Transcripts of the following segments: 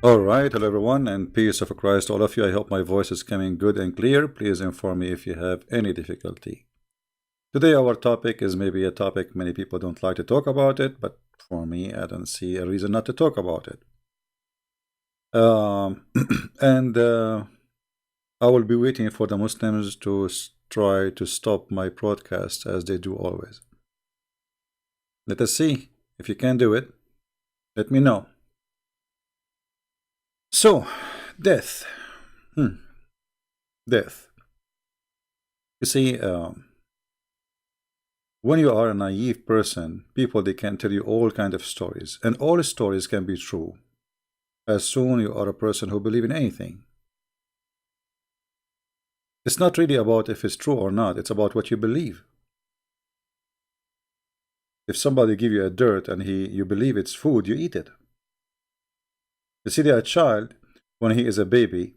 All right, hello everyone, and peace of Christ, all of you. I hope my voice is coming good and clear. Please inform me if you have any difficulty. Today, our topic is maybe a topic many people don't like to talk about it, but for me, I don't see a reason not to talk about it. Um, and I will be waiting for the Muslims to try to stop my broadcast as they do always. Let us see if you can do it. Let me know. So, death. Death. You see, when you are a naive person, people, they can tell you all kind of stories, and all stories can be true as soon you are a person who believe in anything. It's not really about if it's true or not, it's about what you believe. If somebody give you a dirt and you believe it's food, you eat it. You see, that child, when he is a baby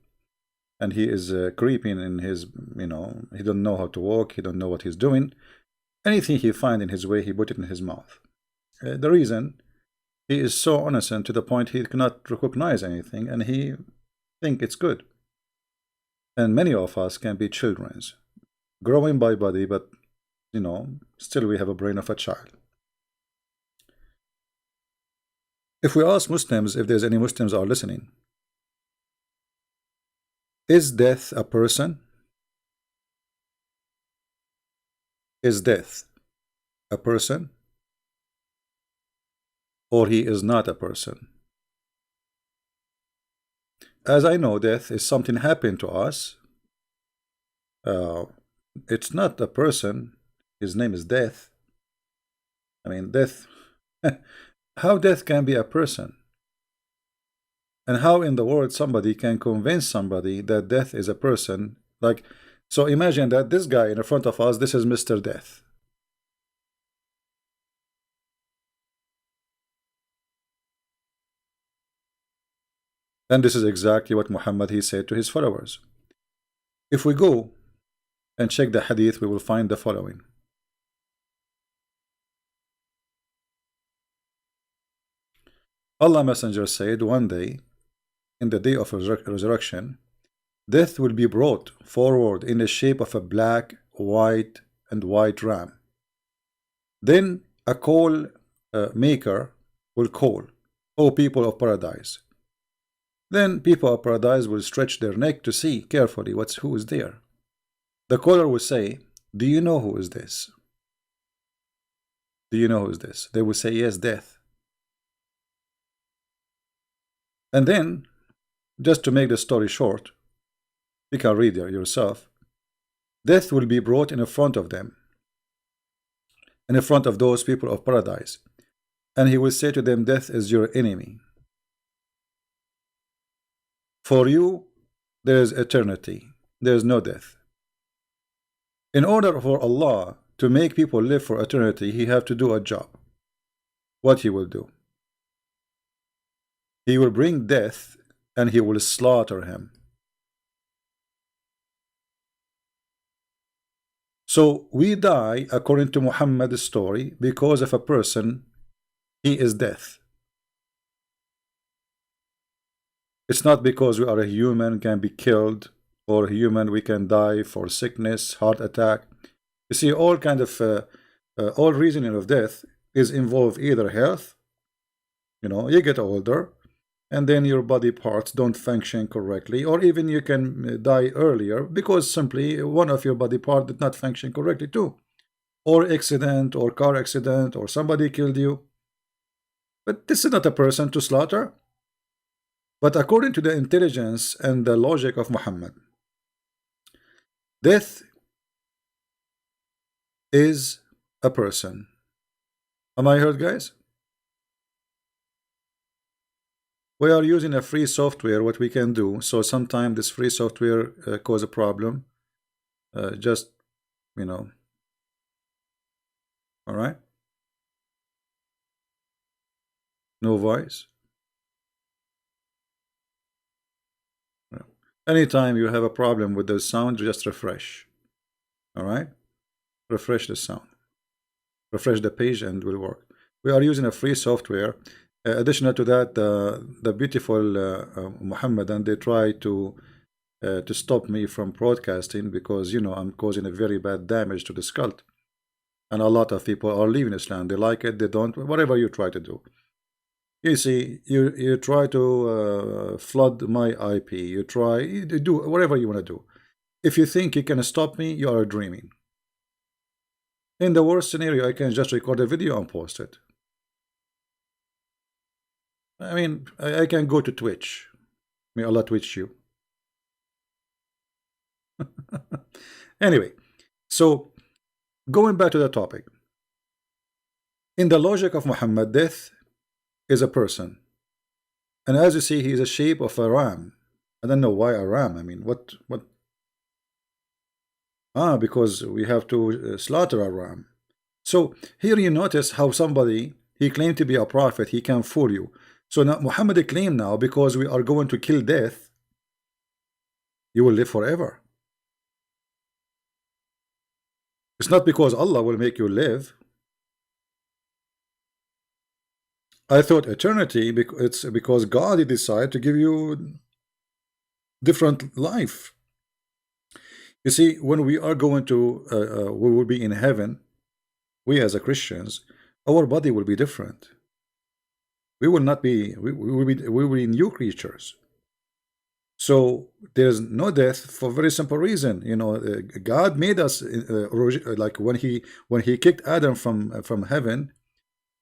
and he is creeping in his, he don't know how to walk, he don't know what he's doing, anything he find in his way, he put it in his mouth. The reason, he is so innocent to the point he cannot recognize anything and he think it's good. And many of us can be childrens, growing by body, but still we have a brain of a child. If we ask Muslims, if there's any Muslims are listening, is death a person? Is death a person? Or he is not a person? As I know, death is something happened to us. It's not a person. His name is death. I mean, death. How death can be a person? And how in the world somebody can convince somebody that death is a person? Like, so imagine that this guy in front of us, this is Mr. Death. And this is exactly what Muhammad he said to his followers. If we go and check the hadith, we will find the following. Allah Messenger said, one day, in the day of resurrection, death will be brought forward in the shape of a black, white, and white ram. Then a call maker will call, O people of paradise. Then people of paradise will stretch their neck to see carefully who is there. The caller will say, do you know who is this? Do you know who is this? They will say, yes, death. And then, just to make the story short, you can read it yourself, death will be brought in front of them, in front of those people of paradise, and he will say to them, death is your enemy. For you, there is eternity, there is no death. In order for Allah to make people live for eternity, he have to do a job. What he will do? He will bring death and he will slaughter him. So we die, according to Muhammad's story, because of a person, he is death. It's not because we are a human, can be killed, or a human we can die for sickness, heart attack. You see, all kind of all reasoning of death is involved either health, you get older, and then your body parts don't function correctly, or even you can die earlier because simply one of your body part did not function correctly too, or accident, or car accident, or somebody killed you. But this is not a person to slaughter. But according to the intelligence and the logic of Muhammad, death is a person. Am I heard, guys? We are using a free software, what we can do. So sometimes this free software cause a problem. Just, all right. No voice. Anytime you have a problem with the sound, just refresh. All right. Refresh the sound. Refresh the page and it will work. We are using a free software Additional to that, the beautiful Muhammad, and they try to stop me from broadcasting because I'm causing a very bad damage to this cult, and a lot of people are leaving Islam. They like it, they don't. Whatever you try to do, you see, you try to flood my IP. You do whatever you want to do. If you think you can stop me, you are dreaming. In the worst scenario, I can just record a video and post it. I mean, I can go to Twitch. May Allah Twitch you. Anyway, so going back to the topic. In the logic of Muhammad, death is a person. And as you see, he is a shape of a ram. I don't know why a ram. I mean, what? Because we have to slaughter a ram. So here you notice how somebody, he claimed to be a prophet, he can fool you. So now Muhammad claimed now, because we are going to kill death, you will live forever. It's not because Allah will make you live. I thought eternity, it's because God decided to give you different life. You see, when we are going to, we will be in heaven, we as a Christians, our body will be different. We will not be, we will be new creatures. So there's no death for a very simple reason. God made us like when he kicked Adam from heaven,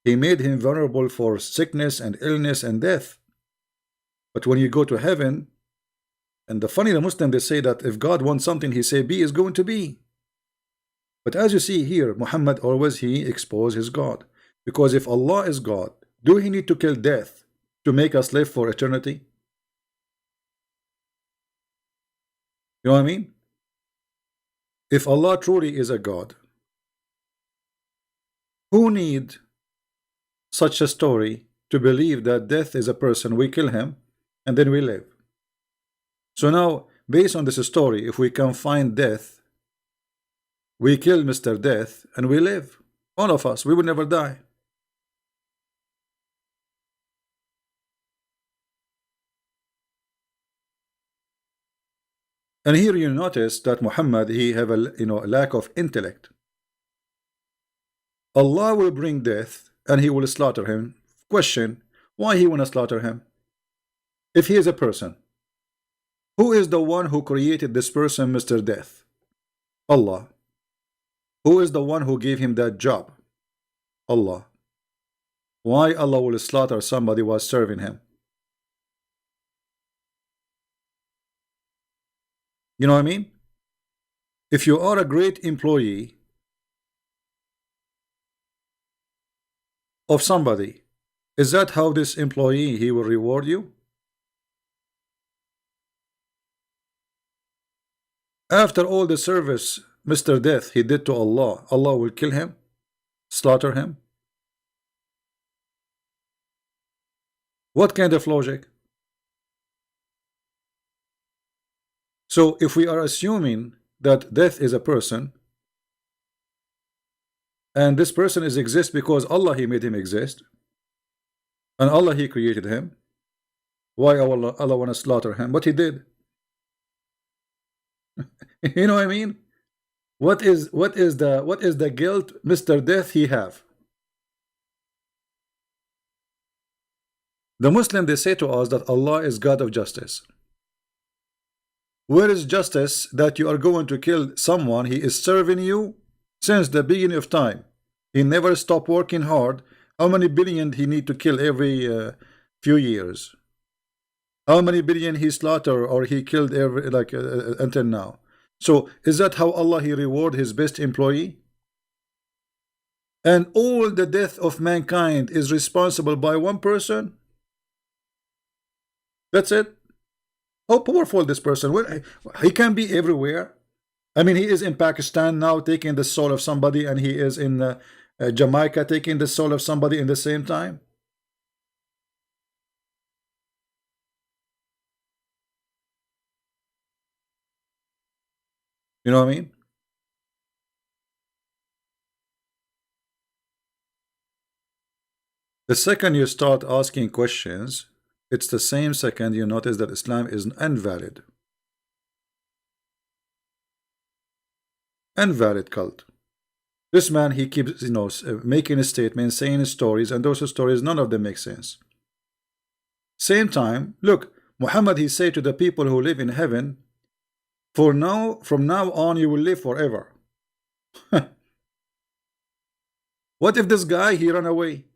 he made him vulnerable for sickness and illness and death. But when you go to heaven, and the funny, the Muslim, they say that if God wants something, he say be is going to be. But as you see here, Muhammad always he exposes his God, because if Allah is God, do he need to kill death to make us live for eternity? You know what I mean? If Allah truly is a God, who need such a story to believe that death is a person, we kill him and then we live? So now, based on this story, if we can find death, we kill Mr. Death and we live. All of us, we will never die. And here you notice that Muhammad, he have a lack of intellect. Allah will bring death and he will slaughter him. Question, why he want to slaughter him? If he is a person, who is the one who created this person, Mr. Death? Allah. Who is the one who gave him that job? Allah. Why Allah will slaughter somebody while serving him? You know what I mean? If you are a great employee of somebody, is that how this employee he will reward you? After all the service Mr. Death he did to Allah, Allah will kill him, slaughter him? What kind of logic? So if we are assuming that death is a person, and this person is exist because Allah he made him exist, and Allah he created him, why Allah want to slaughter him? But he did. You know what I mean? What is the guilt Mr. Death he have? The Muslim, they say to us that Allah is God of justice. Where is justice that you are going to kill someone he is serving you since the beginning of time? He never stopped working hard. How many billion he need to kill every few years? How many billion he slaughter or he killed every until now? So is that how Allah he reward his best employee? And all the death of mankind is responsible by one person? That's it? How powerful this person? He can be everywhere. I mean, he is in Pakistan now taking the soul of somebody, and he is in Jamaica taking the soul of somebody in the same time. You know what I mean? The second you start asking questions, it's the same second you notice that Islam is invalid. Invalid cult. This man, he keeps, making a statement, saying stories, and those stories, none of them make sense. Same time, look, Muhammad, he said to the people who live in heaven, from now on, you will live forever. What if this guy, he ran away?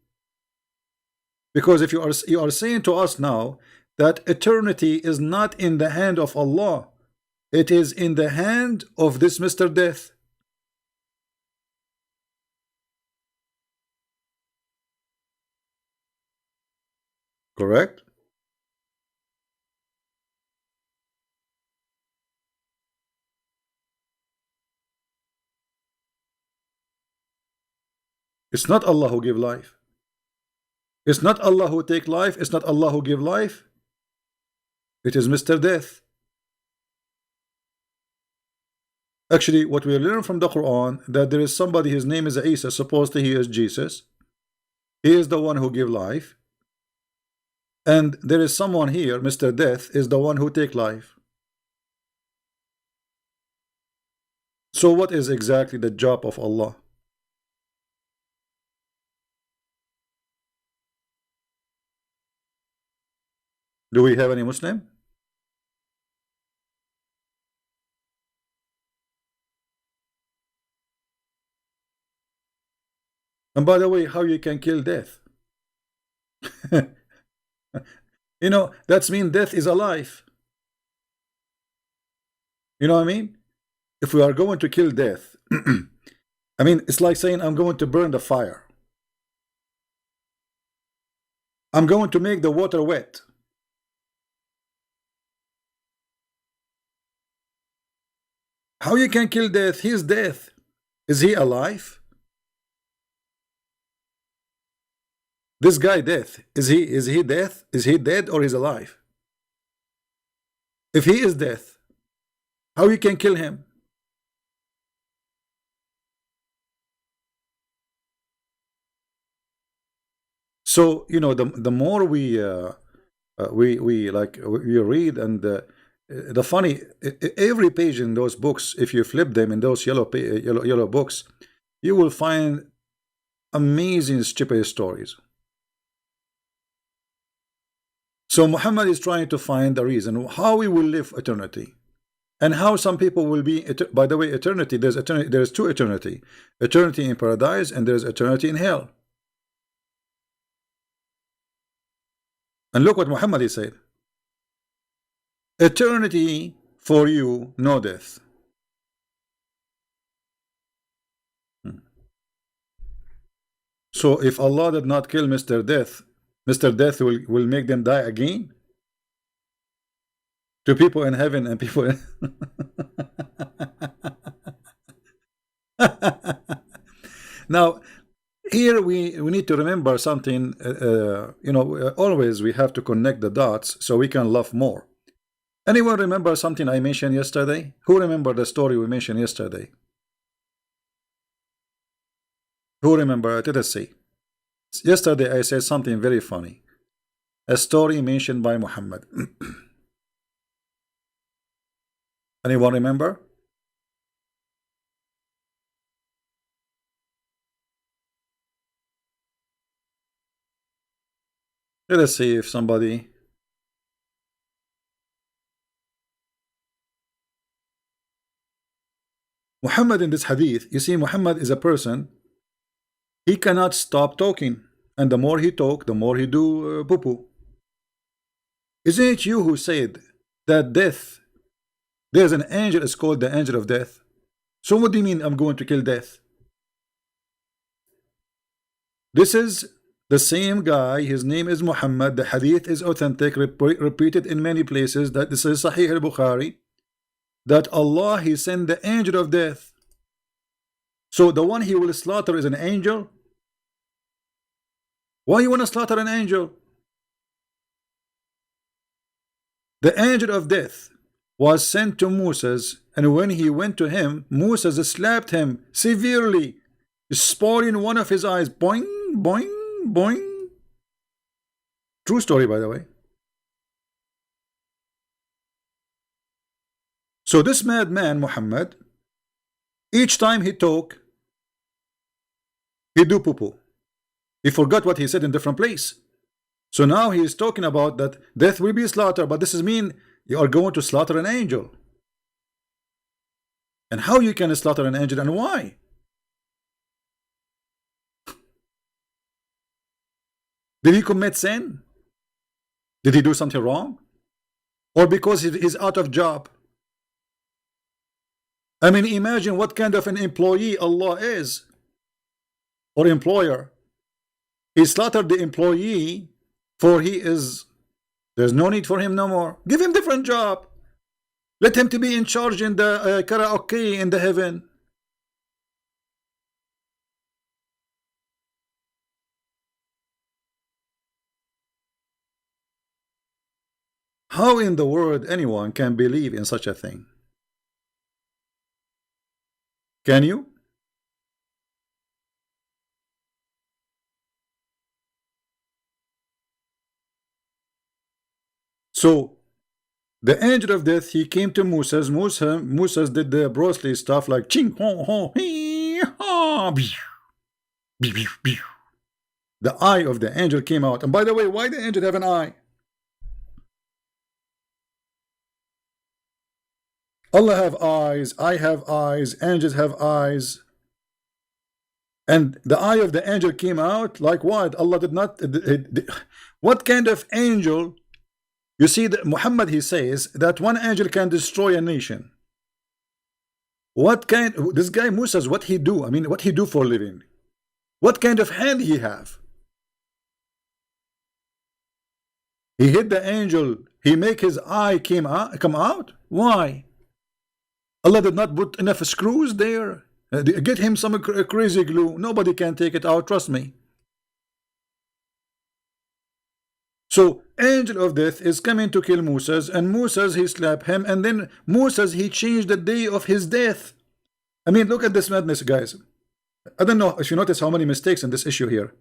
Because if you are saying to us now that eternity is not in the hand of Allah, it is in the hand of this Mr. Death. Correct? It's not Allah who give life. It's not Allah who take life. It's not Allah who give life. It is Mr. Death. Actually, what we learn from the Quran, that there is somebody, his name is Isa, supposedly he is Jesus. He is the one who give life. And there is someone here, Mr. Death, is the one who take life. So what is exactly the job of Allah? Do we have any Muslim? And by the way, how you can kill death? That's mean death is alive. You know what I mean? If we are going to kill death, I mean, it's like saying I'm going to burn the fire. I'm going to make the water wet. How you can kill death? He is death. Is he alive? This guy death. Is he death? Is he dead or is alive? If he is death, how you can kill him? So the more we read, and the funny, every page in those books, if you flip them in those yellow books, you will find amazing stupid stories. So Muhammad is trying to find the reason how we will live eternity, and how some people will be. By the way, eternity, there's two eternity: eternity in paradise, and there's eternity in hell. And look what Muhammad said: eternity for you, no death. So if Allah did not kill Mr. Death, Mr. Death will make them die again? To people in heaven and people in Now, here we need to remember something. Always we have to connect the dots so we can love more. Anyone remember something I mentioned yesterday? Who remember the story we mentioned yesterday? Who remember? Let us see. Yesterday I said something very funny. A story mentioned by Muhammad. Anyone remember? Let us see if somebody. Muhammad in this hadith, you see, Muhammad is a person, he cannot stop talking, and the more he talk, the more he do poo-poo. Isn't it you who said that death, there's an angel, it's called the angel of death? So what do you mean I'm going to kill death? This is the same guy, his name is Muhammad, the hadith is authentic, repeated in many places, that this is Sahih al-Bukhari, that Allah, he sent the angel of death. So the one he will slaughter is an angel? Why you want to slaughter an angel? The angel of death was sent to Moses, and when he went to him, Moses slapped him severely, spoiling one of his eyes. Boing, boing, boing. True story, by the way. So this madman Muhammad, each time he talk, he do poo-poo. He forgot what he said in different place. So now he is talking about that death will be slaughtered, but this is mean you are going to slaughter an angel. And how you can slaughter an angel and why? Did he commit sin? Did he do something wrong? Or because he's out of job? I mean, imagine what kind of an employee Allah is, or employer. He slaughtered the employee for there's no need for him no more. Give him different job. Let him to be in charge in the karaoke in the heaven. How in the world anyone can believe in such a thing? Can you? So the angel of death, he came to Moses. Moses did the Bruce Lee stuff like ching ho ho hee ha. The eye of the angel came out. And by the way, why the angel have an eye? Allah have eyes, I have eyes, angels have eyes. And the eye of the angel came out like what? Allah did not. What kind of angel? You see, Muhammad, he says that one angel can destroy a nation. What kind? This guy Moses, what he do? I mean, what he do for a living? What kind of hand he have? He hit the angel. He make his eye come out. Why? Allah did not put enough screws there. Get him some crazy glue. Nobody can take it out. Trust me. So angel of death is coming to kill Moses, and Moses he slapped him, and then Moses he changed the day of his death. I mean, look at this madness, guys. I don't know if you notice how many mistakes in this issue here.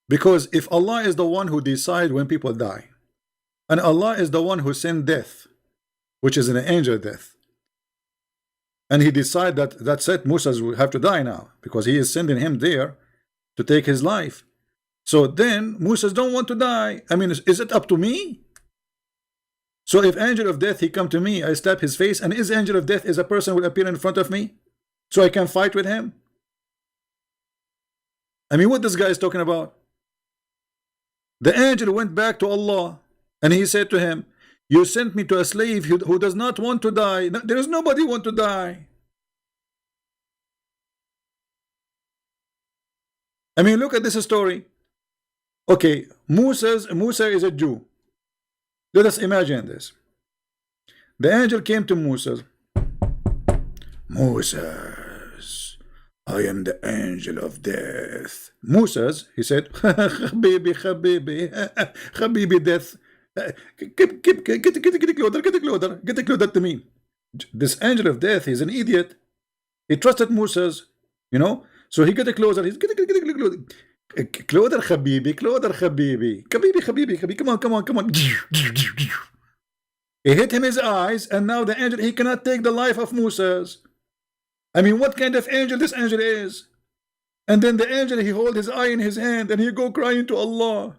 Because if Allah is the one who decides when people die, and Allah is the one who sent death, which is an angel death, and he decided that that's it, Moses will have to die now, because he is sending him there to take his life. So then Moses don't want to die. I mean, is it up to me? So if angel of death he come to me, I stab his face, and is angel of death is a person will appear in front of me so I can fight with him? I mean, what this guy is talking about? The angel went back to Allah and he said to him, you sent me to a slave who does not want to die. There is nobody want to die. I mean, look at this story. Okay, Musa is a Jew. Let us imagine this. The angel came to Moses. Moses, I am the angel of death. Moses, he said, Habibi, Habibi death. Get closer to me. This angel of death is an idiot. He trusted Moses, you know. So he get closer. He's get closer. Closer, Habibi, closer, Habibi. Habibi, come on. He hit him his eyes, and now the angel, he cannot take the life of Moses. I mean, what kind of angel this angel is? And then the angel, he hold his eye in his hand, and he go crying to Allah.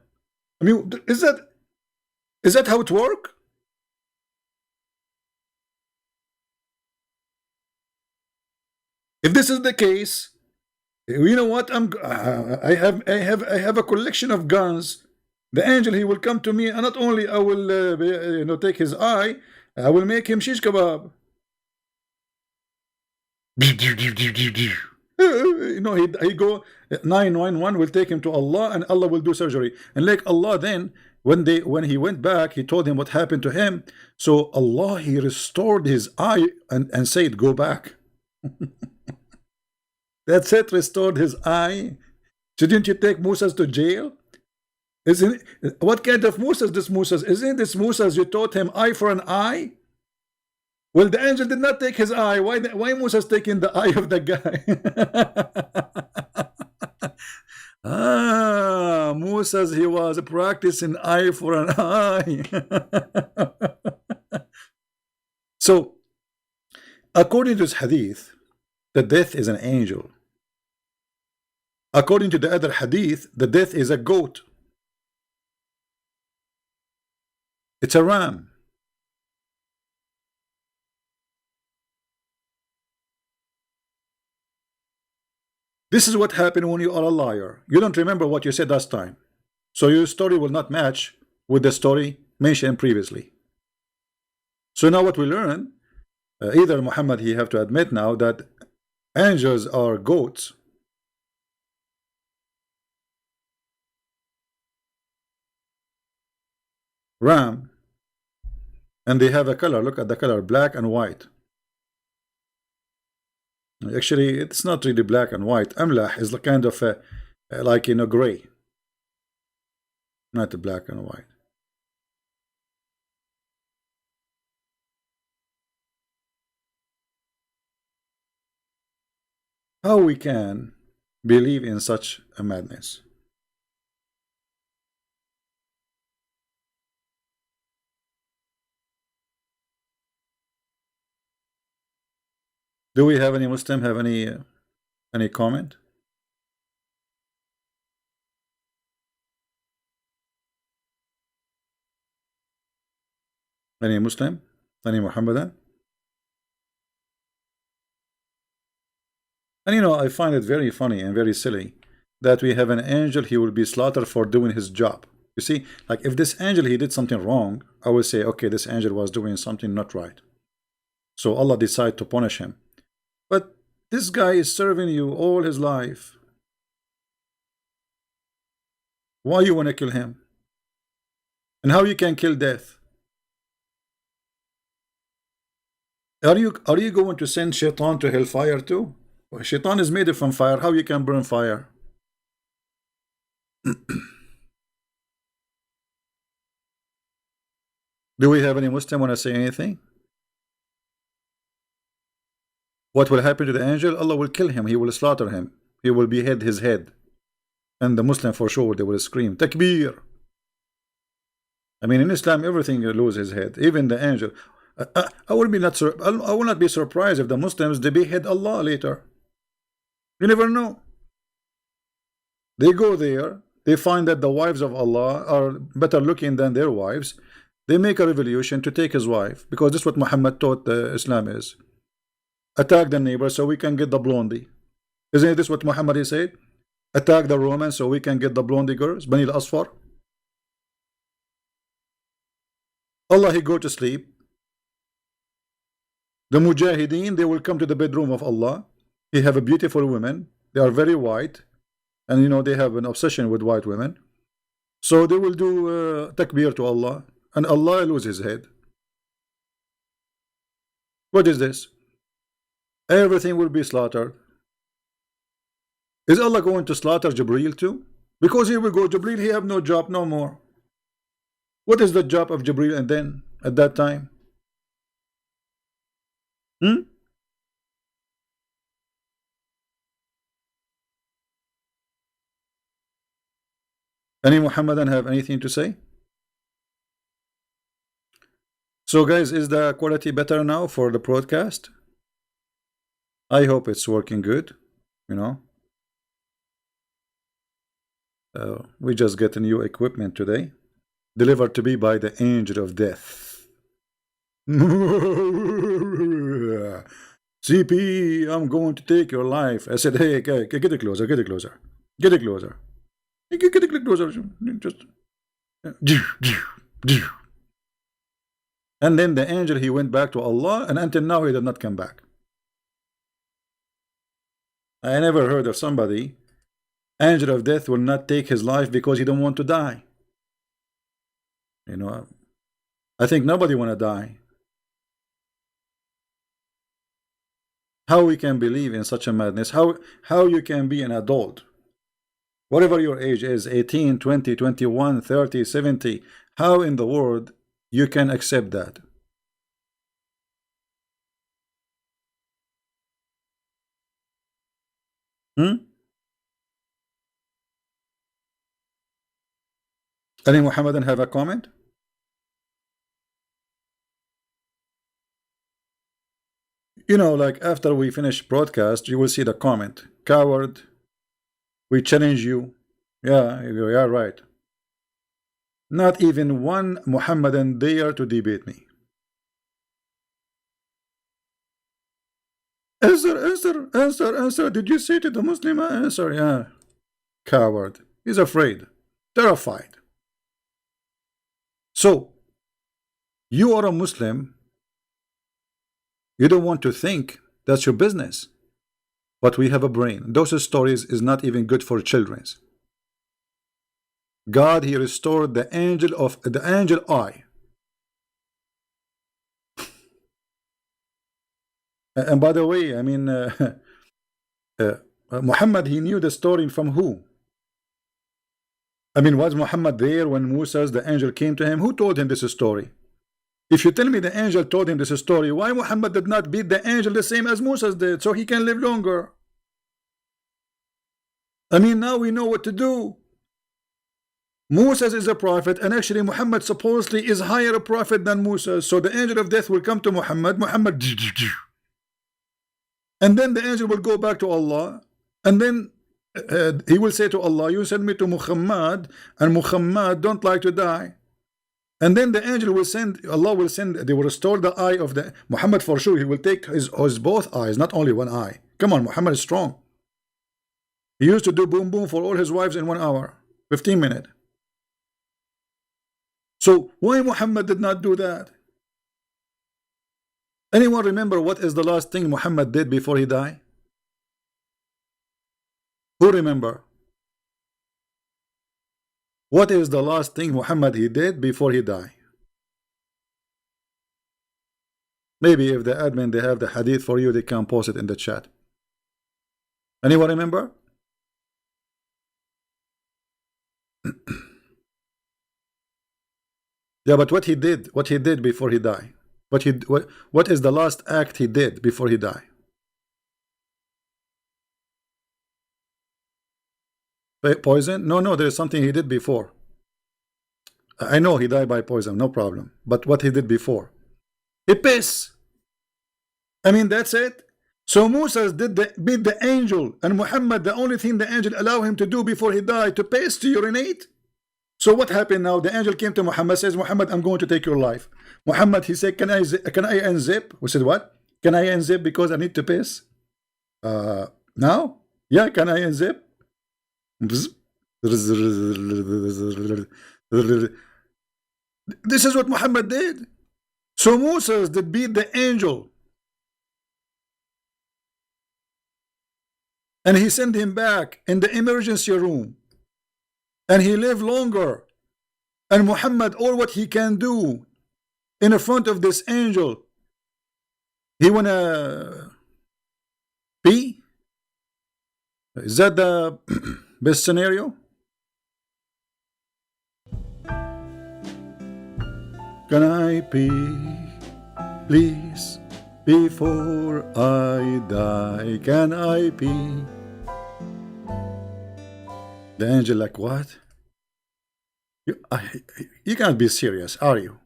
I mean, is that how it work? If this is the case, you know what? I have a collection of guns. The angel, he will come to me, and not only I will take his eye, I will make him shish kebab. He go 911 will take him to Allah, and Allah will do surgery. And like Allah, then when he went back, he told him what happened to him. So Allah, he restored his eye and said, go back. That's it, restored his eye. Shouldn't you take Moses to jail? Isn't it, what kind of Moses this Moses? Isn't this Moses you taught him eye for an eye? Well, the angel did not take his eye. Why Moses taking the eye of the guy? Ah, Musa, he was practicing eye for an eye. So, according to this hadith, the death is an angel. According to the other hadith, the death is a goat. It's a ram. This is what happened when you are a liar. You don't remember what you said last time. So your story will not match with the story mentioned previously. So now what we learn, either Muhammad, he have to admit now that angels are goats, ram, and they have a color. Look at the color, black and white. Actually, it's not really black and white. Amlah is the kind of like, you know, gray, not black and white. How we can believe in such a madness? Do we have any Muslim have any comment? Any Muslim? Any Muhammadan? And you know, I find it very funny and very silly that we have an angel, he will be slaughtered for doing his job. You see, like if this angel he did something wrong, I will say, okay, this angel was doing something not right. So Allah decided to punish him. But this guy is serving you all his life. Why you want to kill him? And how you can kill death? Are you going to send Shaitan to hellfire too? Well, Shaitan is made from fire. How you can burn fire? Do we have any Muslim want to say anything? What will happen to the angel? Allah will kill him. He will slaughter him. He will behead his head. And the Muslim for sure, they will scream, Takbir. I mean, in Islam, everything lose his head. Even the angel. I will not be surprised if the Muslims, they behead Allah later. You never know. They go there. They find that the wives of Allah are better looking than their wives. They make a revolution to take his wife. Because this is what Muhammad taught Islam is. Attack the neighbor so we can get the blondie. Isn't this what Muhammad he said? Attack the Romans so we can get the blondie girls, Bani al-Asfar. Allah he go to sleep. The Mujahideen, they will come to the bedroom of Allah. He have a beautiful women. They are very white. And you know, they have an obsession with white women. So they will do takbir to Allah. And Allah lose his head. What is this? Everything will be slaughtered. Is Allah going to slaughter Jibreel too? Because here we go, Jibreel, he have no job no more. What is the job of Jibreel and then at that time? Any Muhammadan have anything to say? So guys, is the quality better now for the broadcast? I hope it's working good, you know. We just get a new equipment today, delivered to me by the angel of death. CP, I'm going to take your life. I said, hey, get it closer, get it closer, get it closer, get it closer. Just. And then the angel, he went back to Allah, and until now he did not come back. I never heard of somebody, angel of death will not take his life because he don't want to die. You know, I think nobody want to die. How we can believe in such a madness? How you can be an adult? Whatever your age is, 18, 20, 21, 30, 70, how in the world you can accept that? Any Muhammadan have a comment? You know, like after we finish broadcast, you will see the comment. Coward, we challenge you. Yeah, you go, yeah, right. Not even one Muhammadan dare to debate me. Answer. Did you say to the Muslim? Answer, yeah. Coward. He's afraid. Terrified. So, you are a Muslim. You don't want to think. That's your business. But we have a brain. Those stories is not even good for children. God, he restored the angel eye. And by the way, I mean, Muhammad, he knew the story from who? I mean, was Muhammad there when Moses, the angel, came to him? Who told him this story? If you tell me the angel told him this story, why Muhammad did not beat the angel the same as Moses did, so he can live longer? I mean, now we know what to do. Moses is a prophet, and actually Muhammad supposedly is higher a prophet than Moses. So the angel of death will come to Muhammad, and then the angel will go back to Allah, and then he will say to Allah, you send me to Muhammad, and Muhammad don't like to die. And then the angel will send, Allah will send, they will restore the eye of the Muhammad for sure. He will take his both eyes, not only one eye. Come on, Muhammad is strong. He used to do boom boom for all his wives in 1 hour, 15 minutes. So why Muhammad did not do that? Anyone remember what is the last thing Muhammad did before he died? Who remember? What is the last thing Muhammad he did before he died? Maybe if the admin they have the hadith for you, they can post it in the chat. Anyone remember? Yeah, but what he did before he died? What is the last act he did before he died? Poison? No, there is something he did before. I know he died by poison, no problem. But what he did before? He pissed. I mean, that's it. So Moses beat the angel, and Muhammad, the only thing the angel allowed him to do before he died, to piss, to urinate. So what happened now? The angel came to Muhammad, says, Muhammad, I'm going to take your life. Muhammad, he said, can I unzip? We said, what? Can I unzip because I need to piss? Now? Yeah, can I unzip? This is what Muhammad did. So Moses did beat the angel, and he sent him back in the emergency room, and he lived longer. And Muhammad, all what he can do in front of this angel, he wanna pee? Is that the best scenario? Can I pee, please, before I die? Can I pee? The angel like, what? You can't be serious, are you?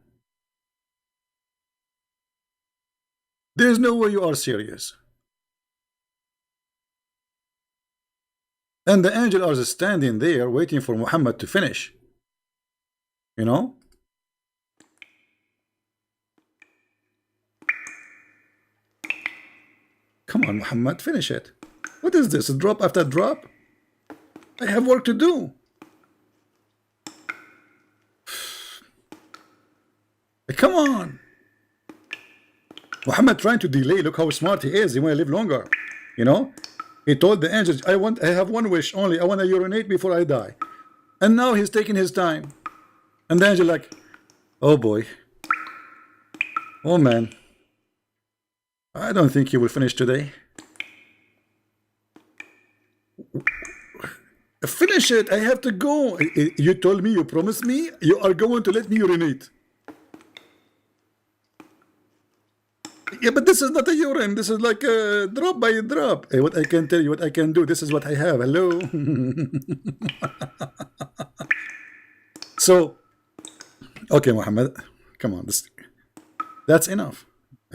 There's no way you are serious. And the angel are standing there waiting for Muhammad to finish. You know? Come on, Muhammad, finish it. What is this? Drop after drop? I have work to do. Come on. Muhammad trying to delay. Look how smart he is. He want to live longer. You know? He told the angels, I have one wish only. I want to urinate before I die. And now he's taking his time. And the angel like, oh boy. Oh man. I don't think he will finish today. Finish it. I have to go. You told me, you promised me, you are going to let me urinate. Yeah, but this is not a urine. This is like a drop by drop. Hey, what I can tell you, what I can do. This is what I have. Hello. So, okay, Muhammad, come on, that's enough.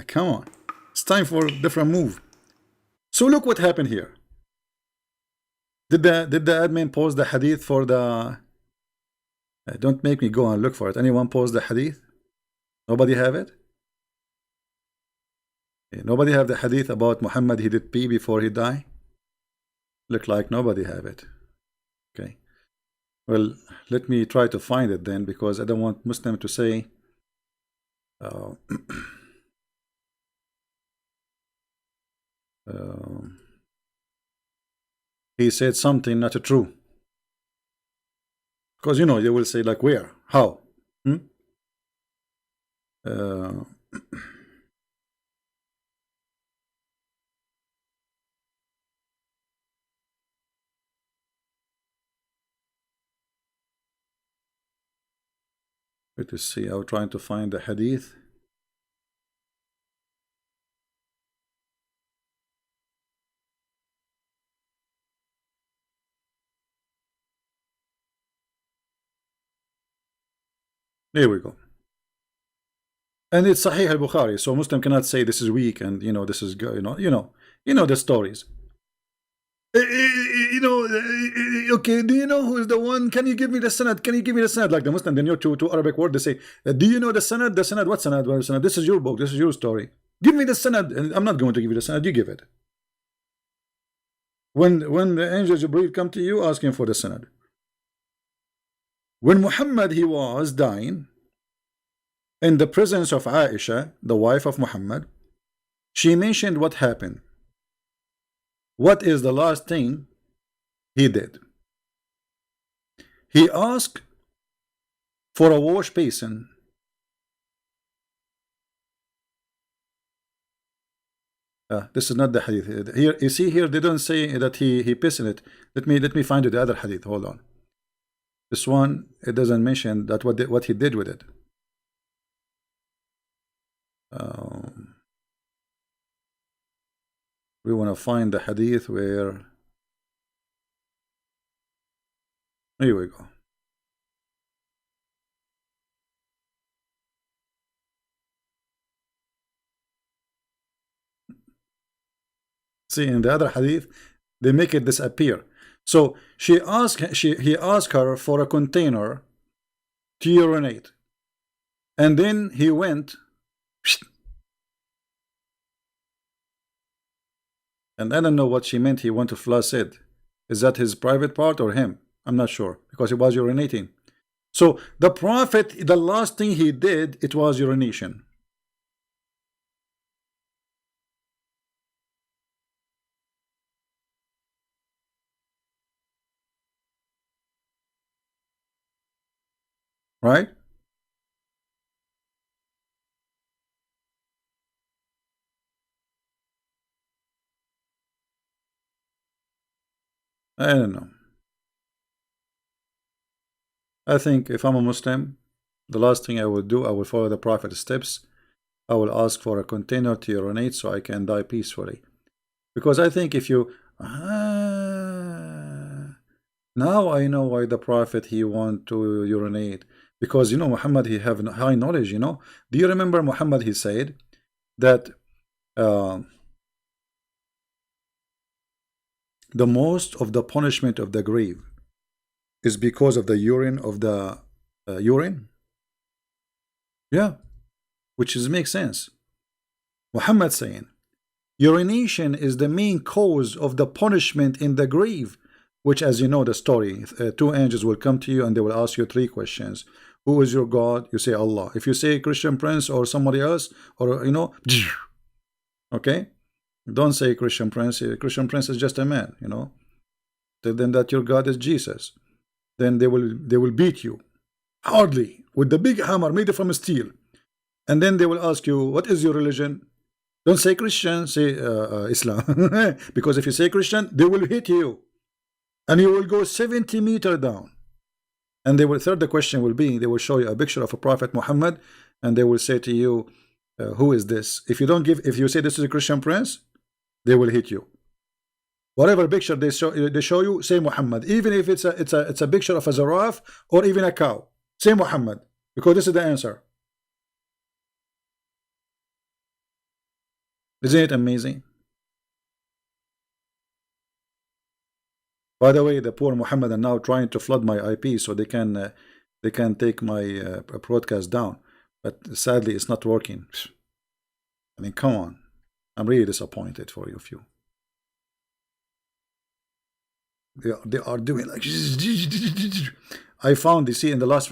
Come on, it's time for a different move. So look what happened here. Did the admin post the hadith for the? Don't make me go and look for it. Anyone post the hadith? Nobody have it. Nobody have the hadith about Muhammad. He did pee before he died. Look like nobody have it. Okay. Well, let me try to find it then, because I don't want Muslim to say. Uh, he said something not true. Because you know they will say like where, how. Uh, let us see. I'm trying to find the hadith. Here we go. And it's Sahih al-Bukhari, so Muslim cannot say this is weak and you know this is good. You know the stories. Okay, do you know who is the one? Can you give me the sanad? Can you give me the sanad? Like the Muslim, they know two Arabic word. They say, do you know the sanad? The sanad, what sanad? What sanad? This is your book. This is your story. Give me the sanad. And I'm not going to give you the sanad. You give it. When the angel Jibreel come to you asking for the sanad. When Muhammad he was dying in the presence of Aisha, the wife of Muhammad, she mentioned what happened. What is the last thing he did? He asked for a wash basin. This is not the hadith. Here you see here they don't say that he pissed in it. Let me find you the other hadith. Hold on. This one it doesn't mention that what he did with it. We want to find the hadith where. Here we go. See, in the other hadith, they make it disappear. So he asked her for a container to urinate, and then he went, and I don't know what she meant. He went to flush it. Is that his private part or him? I'm not sure, because he was urinating. So the Prophet, the last thing he did, it was urination. Right? I don't know. I think if I'm a Muslim, the last thing I will do, I will follow the Prophet's steps. I will ask for a container to urinate so I can die peacefully. Because I think if you now I know why the Prophet he want to urinate, because you know Muhammad he have high knowledge. Do you remember Muhammad he said that the most of the punishment of the grave is because of the urine of the urine. Yeah, which makes sense. Muhammad saying urination is the main cause of the punishment in the grave, which, as you know the story, two angels will come to you and they will ask you three questions. Who is your God? You say Allah. If you say Christian Prince or somebody else, or okay, don't say Christian Prince. Christian Prince is just a man. Tell them that your God is Jesus. Then they will beat you hardly with the big hammer made from steel, and then they will ask you, what is your religion? Don't say Christian, say Islam. Because if you say Christian, they will hit you and you will go 70 meters down. And the question will be, they will show you a picture of a Prophet Muhammad, and they will say to you, who is this? If you say this is a Christian Prince, they will hit you. Whatever picture they show you, say Muhammad, even if it's a picture of a giraffe or even a cow. Say Muhammad, because this is the answer. Isn't it amazing? By the way, the poor Muhammad are now trying to flood my IP so they can take my broadcast down, but sadly it's not working. I mean, come on, I'm really disappointed for you. Few they are doing like I found, you see, in the last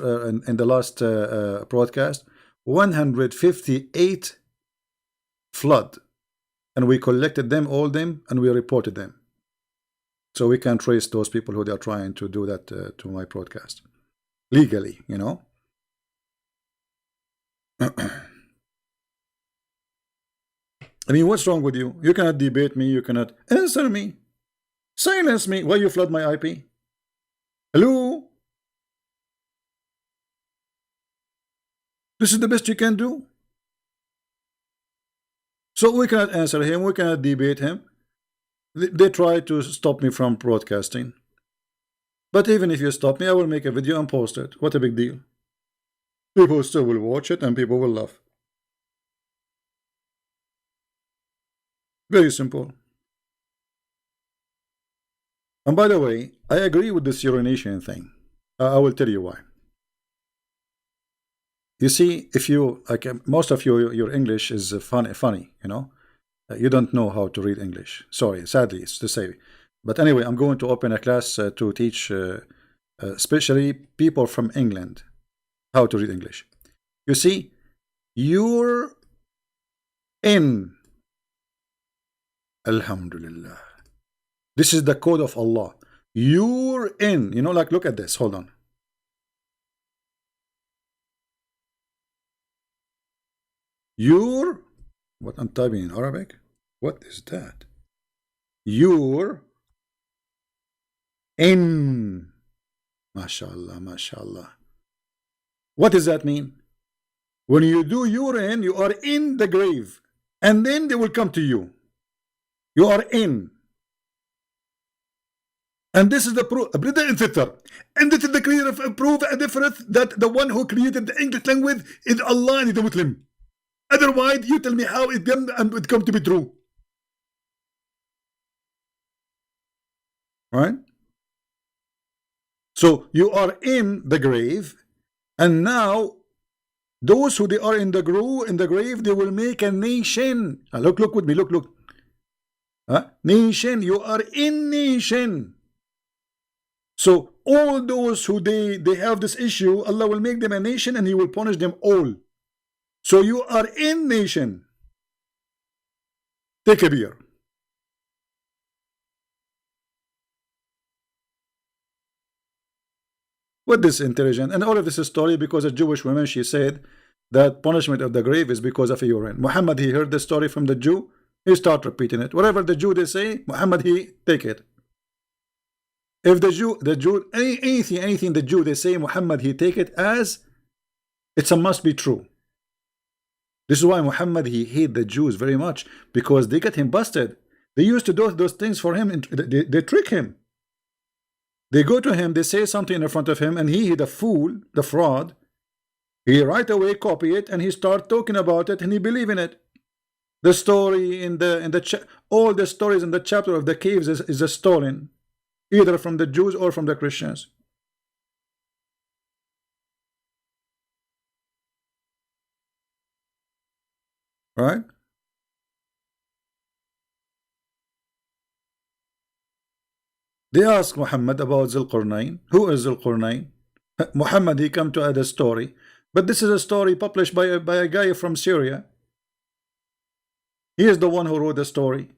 broadcast 158 flood, and we collected them and we reported them. So we can trace those people who they are trying to do that to my broadcast legally, you know. I mean, what's wrong with you? You cannot debate me. You cannot answer me. Silence me. Why you flood my IP? Hello? This is the best you can do. So we cannot answer him. We cannot debate him. They try to stop me from broadcasting. But even if you stop me, I will make a video and post it. What a big deal. People still will watch it and people will laugh. Very simple. And by the way, I agree with this urination thing. I will tell you why. You see, if you, like, most of you, your English is funny, you know. You don't know how to read English. Sorry, sadly, it's to say. But anyway, I'm going to open a class to teach, especially people from England, how to read English. You see, you're in. Alhamdulillah. This is the code of Allah. You're in. You know, like, look at this. Hold on. You're. What I'm typing in Arabic? What is that? You're in. MashaAllah, MashaAllah. What does that mean? When you do you're in, you are in the grave. And then they will come to you. You are in. And this is the proof. And this is the clear proof and difference that the one who created the English language is Allah and is a Muslim. Otherwise, you tell me how it come to be true. Right? So you are in the grave, and now those who they are in the grave, they will make a nation. Look with me. Look. Nation. You are in nation. So all those who they have this issue, Allah will make them a nation, and He will punish them all. So you are in nation. Take a beer. What this intelligent, and all of this is story because a Jewish woman, she said that punishment of the grave is because of a urine. Muhammad, he heard the story from the Jew, he start repeating it. Whatever the Jew they say, Muhammad, he take it. If the Jew, anything the Jew they say, Muhammad, he take it as it's a must be true. This is why Muhammad, he hate the Jews very much, because they get him busted. They used to do those things for him, and they trick him. They go to him, they say something in front of him, and he the fool, the fraud, he right away copy it, and he start talking about it, and he believe in it. The story in the all the stories in the chapter of the caves is a stolen, either from the Jews or from the Christians. Right? They ask Muhammad about Zulqarnain. Who is Zulqarnain? Muhammad, he come to add a story, but this is a story published by a guy from Syria. He is the one who wrote the story,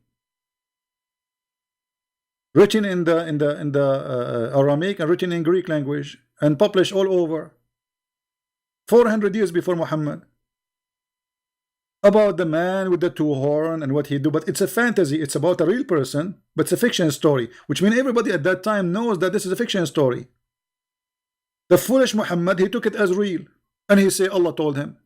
written in the Aramaic and written in Greek language, and published all over 400 years before Muhammad, about the man with the two horns and what he do. But it's a fantasy. It's about a real person, but it's a fiction story, which means everybody at that time knows that this is a fiction story. The foolish Muhammad, he took it as real, and he say Allah told him.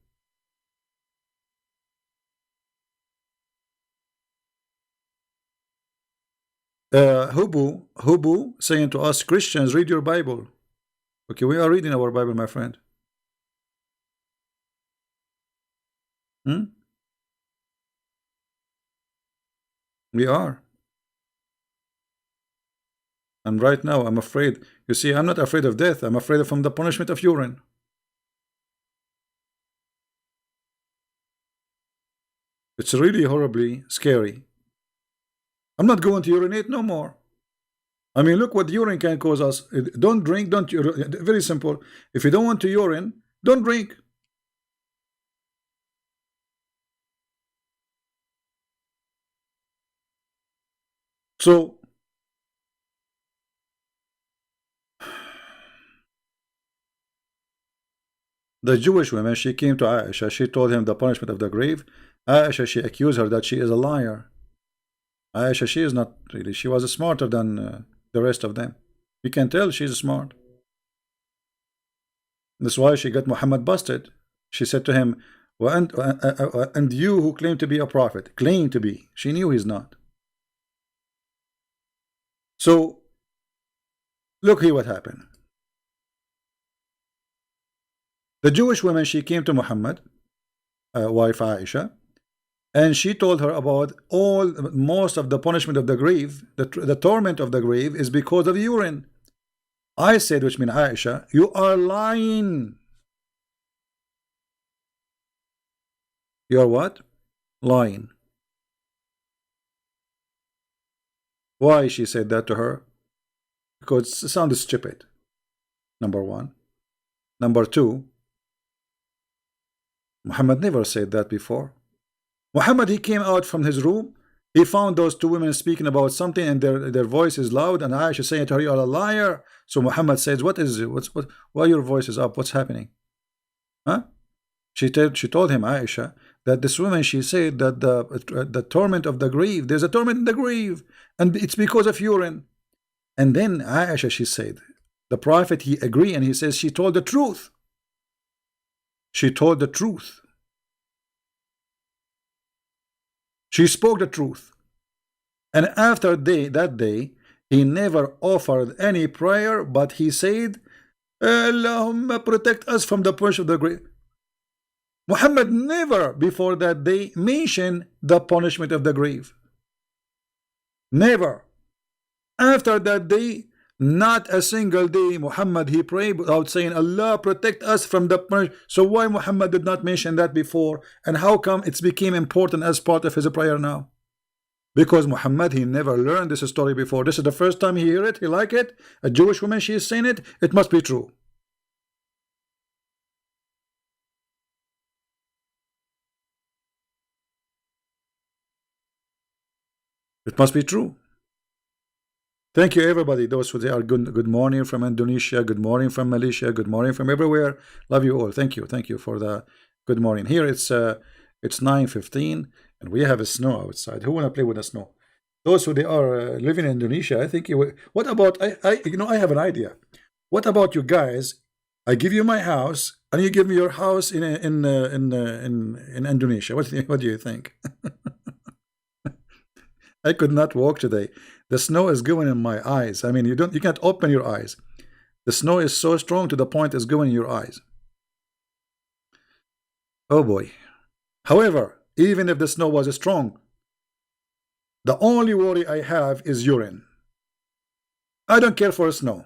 Hubu saying to us, Christians, read your Bible. Okay, we are reading our Bible, my friend. Hmm? We are. And right now, I'm afraid. You see, I'm not afraid of death. I'm afraid from the punishment of urine. It's really horribly scary. I'm not going to urinate no more. I mean, look what urine can cause us. Don't drink, don't very simple. If you don't want to urine, don't drink. So the Jewish woman, she came to Aisha, she told him the punishment of the grave. Aisha, she accused her that she is a liar. Aisha, she is not really, she was smarter than the rest of them. You can tell she's smart. That's why she got Muhammad busted. She said to him, and you who claim to be a prophet, claim to be. She knew he's not. So look here what happened. The Jewish woman, she came to Muhammad, wife Aisha, and she told her about most of the punishment of the grave, the torment of the grave is because of urine. I said, which means Aisha, you are lying. You are what? Lying. Why she said that to her? Because it sounded stupid. Number one. Number two, Muhammad never said that before. Muhammad, he came out from his room. He found those two women speaking about something, and their voice is loud. And Aisha saying to her, "You are a liar." So Muhammad says, "What is it? What? Why your voice is up? What's happening?" Huh? She told him, Aisha, that this woman, she said that the torment of the grave, there's a torment in the grave, and it's because of urine. And then Aisha, she said, the prophet, he agreed, and he says she told the truth. She told the truth. She spoke the truth. And after that day, he never offered any prayer, but he said, Allahumma protect us from the punishment of the grave. Muhammad never before that day mentioned the punishment of the grave. Never. After that day, not a single day Muhammad he prayed without saying Allah protect us from the punishment. So why Muhammad did not mention that before, and how come it's became important as part of his prayer now? Because Muhammad, he never learned this story before. This is the first time he hear it, he like it. A Jewish woman, she is saying it must be true. It must be true. Thank you, everybody. Those who they are good morning from Indonesia, good morning from Malaysia, good morning from everywhere. Love you all. Thank you for the good morning. Here it's 9:15 and we have a snow outside. Who wanna play with the snow? Those who they are living in Indonesia, I think. What about I have an idea. What about you guys? I give you my house and you give me your house in Indonesia. What do you think? I could not walk today. The snow is going in my eyes. I mean, you can't open your eyes. The snow is so strong to the point it's going in your eyes. Oh boy. However, even if the snow was strong, the only worry I have is urine. I don't care for snow.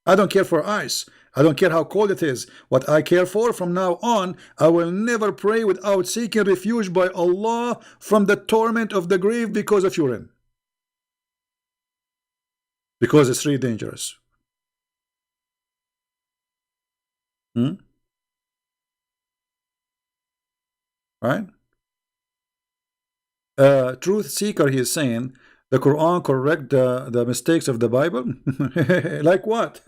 I don't care for ice. I don't care how cold it is. What I care for from now on, I will never pray without seeking refuge by Allah from the torment of the grave because of urine. Because it's really dangerous. Right? Truth seeker, he is saying, the Quran correct the mistakes of the Bible? Like what?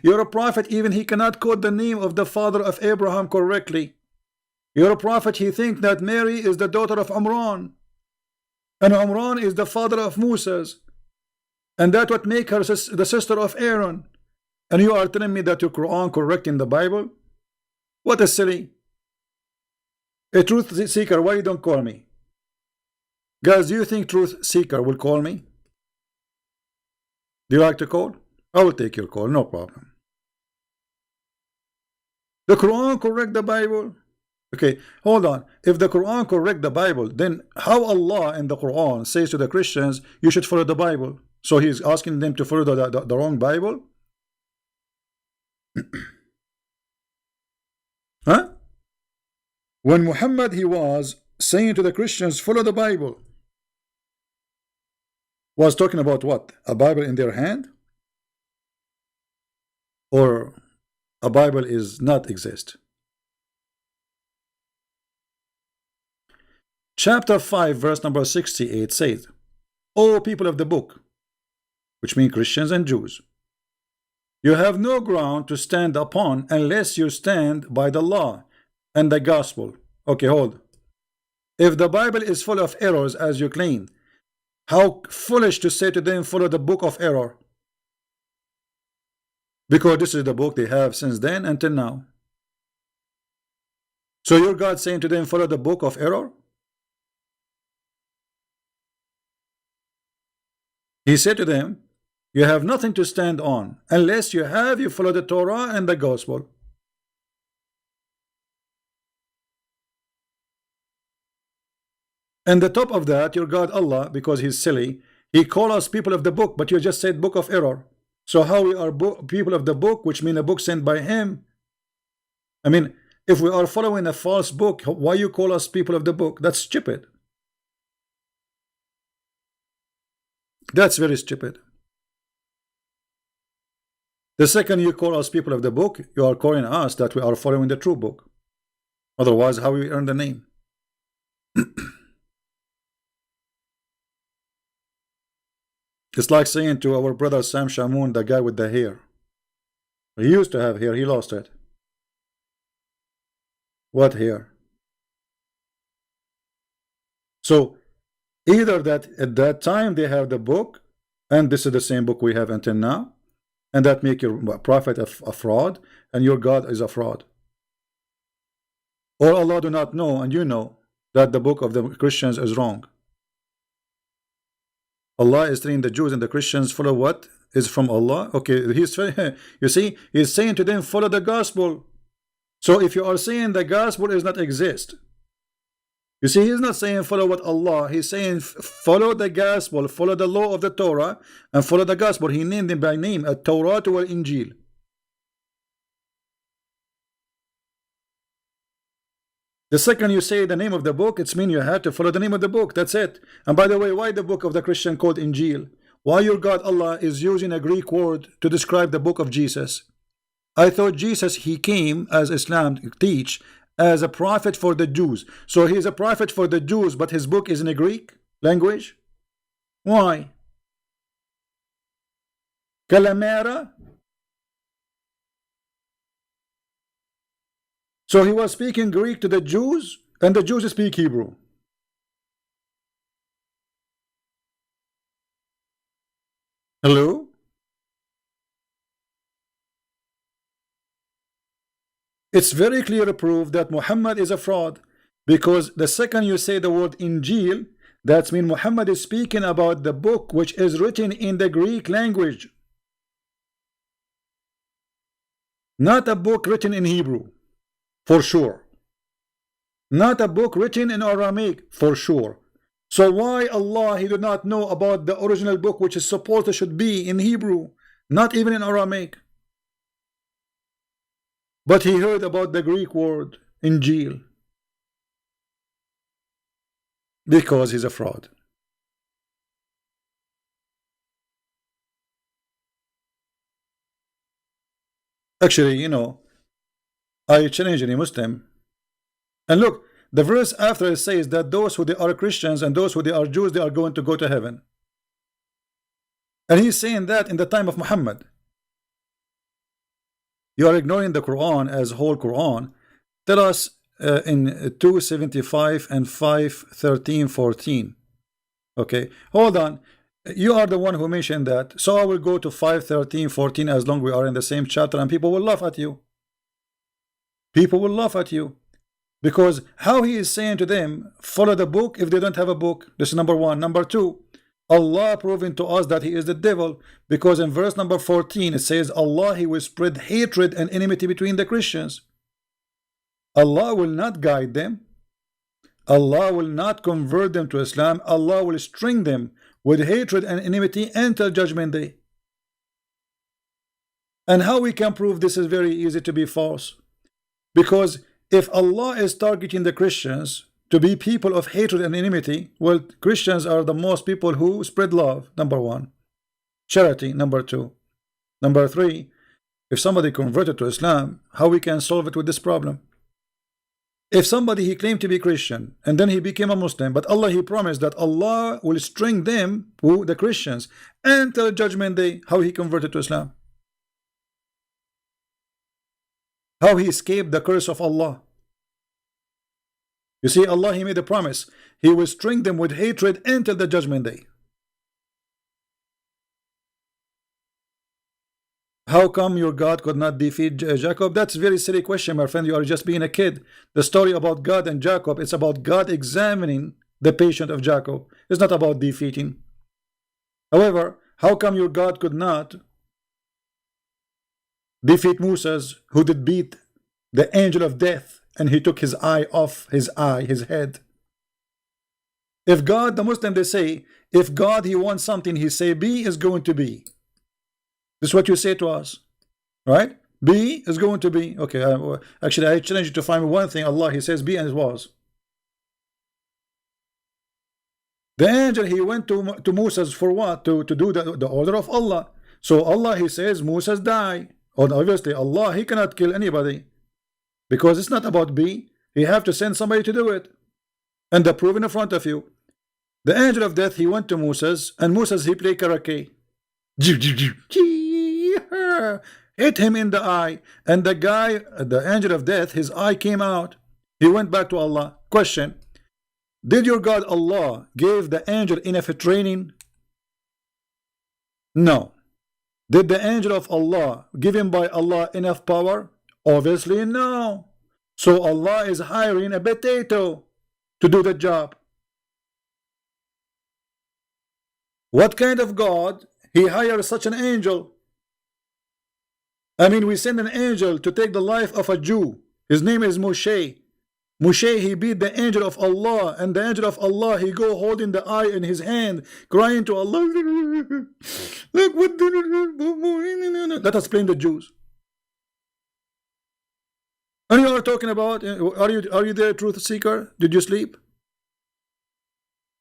You're a prophet, even he cannot quote the name of the father of Abraham correctly. You're a prophet, he thinks that Mary is the daughter of Imran, and Imran is the father of Moses, and that what make her the sister of Aaron. And you are telling me that your Quran correcting the Bible? What a silly. A truth seeker, why you don't call me? Guys, do you think truth seeker will call me? Do you like to call? I will take your call, no problem. The Quran correct the Bible. Okay, hold on. If the Quran correct the Bible, then how Allah in the Quran says to the Christians, you should follow the Bible? So he's asking them to follow the wrong Bible? Huh? When Muhammad, he was saying to the Christians, follow the Bible, was talking about what? A Bible in their hand? Or a Bible is not exist? Chapter 5 verse number 68 says, O people of the book, which mean Christians and Jews, you have no ground to stand upon unless you stand by the law and the gospel. Okay, hold. If the Bible is full of errors as you claim, how foolish to say to them follow the book of error, because this is the book they have since then until now. So your God saying to them follow the book of error? He said to them, you have nothing to stand on unless you follow the Torah and the gospel. And the top of that, your God Allah, because he's silly, he called us people of the book, but you just said book of error. So how we are people of the book, which mean a book sent by him? I mean, if we are following a false book, why you call us people of the book? That's stupid. That's very stupid. The second you call us people of the book, you are calling us that we are following the true book. Otherwise, how we earn the name? It's like saying to our brother Sam Shamoun, the guy with the hair. He used to have hair, he lost it. What hair? So either that at that time they have the book, and this is the same book we have until now, and that make your prophet a fraud, and your God is a fraud. Or Allah do not know, and you know that the book of the Christians is wrong. Allah is telling the Jews and the Christians follow what is from Allah. Okay, he's you see, he's saying to them follow the gospel. So if you are saying the gospel does not exist, you see, he's not saying follow what Allah, he's saying follow the gospel, follow the law of the Torah, and follow the gospel. He named them by name, a Torah to Injil. The second you say the name of the book, it's mean you have to follow the name of the book. That's it. And by the way, why the book of the Christian called Injil? Why your God Allah is using a Greek word to describe the book of Jesus? I thought Jesus, he came, as Islam teach, as a prophet for the Jews. So he is a prophet for the Jews, but his book is in a Greek language? Why? Calamera? So he was speaking Greek to the Jews, and the Jews speak Hebrew. Hello? It's very clear proof that Muhammad is a fraud, because the second you say the word Injil, that means Muhammad is speaking about the book which is written in the Greek language, not a book written in Hebrew, for sure, not a book written in Aramaic, for sure. So why Allah, he did not know about the original book which is supposed to should be in Hebrew, not even in Aramaic? But he heard about the Greek word Injil, because he's a fraud. Actually, you know, I challenge any Muslim, and look, the verse after it says that those who they are Christians and those who they are Jews, they are going to go to heaven. And he's saying that in the time of Muhammad. You are ignoring the Quran as whole Quran. Tell us in 275 and 5:13-14. Okay, hold on. You are the one who mentioned that. So I will go to 5:13-14 as long we are in the same chapter, and people will laugh at you. People will laugh at you. Because how he is saying to them, follow the book if they don't have a book. This is number one. Number two, Allah proving to us that he is the devil, because in verse number 14 it says Allah, he will spread hatred and enmity between the Christians. Allah will not guide them. Allah will not convert them to Islam. Allah will string them with hatred and enmity until judgment day. And how we can prove this is very easy to be false? Because if Allah is targeting the Christians to be people of hatred and enmity, well, Christians are the most people who spread love, number one. Charity, number two. Number three, if somebody converted to Islam, how we can solve it with this problem? If somebody he claimed to be Christian and then he became a Muslim, but Allah he promised that Allah will string them, who the Christians, until judgment day, how he converted to Islam? How he escaped the curse of Allah? You see, Allah he made a promise. He will string them with hatred until the judgment day. How come your God could not defeat Jacob? That's a very silly question, my friend. You are just being a kid. The story about God and Jacob, it's about God examining the patience of Jacob. It's not about defeating. However, how come your God could not defeat Moses, who did beat the angel of death, and he took his eye off his head? If God, the Muslim, they say, if God he wants something, he say B is going to be. This is what you say to us, right? B is going to be. Okay, actually I challenge you to find me one thing. Allah he says B and it was. The angel he went to Moses for what? To do the order of Allah. So Allah he says Moses die. And obviously Allah he cannot kill anybody, because it's not about B. He have to send somebody to do it. And the proof in front of you. The angel of death he went to Moses, and Moses he played karaoke. Hit him in the eye, and the guy, the angel of death, his eye came out. He went back to Allah. Question: did your God Allah give the angel enough training? No. Did the angel of Allah, given by Allah, enough power? Obviously no. So Allah is hiring a potato to do the job. What kind of God he hires such an angel? I mean, we send an angel to take the life of a Jew. His name is Moshe. Moshe he beat the angel of Allah, and the angel of Allah he go holding the eye in his hand, crying to Allah. Look what. Let us blame the Jews. And you are talking about? Are you there, truth seeker? Did you sleep?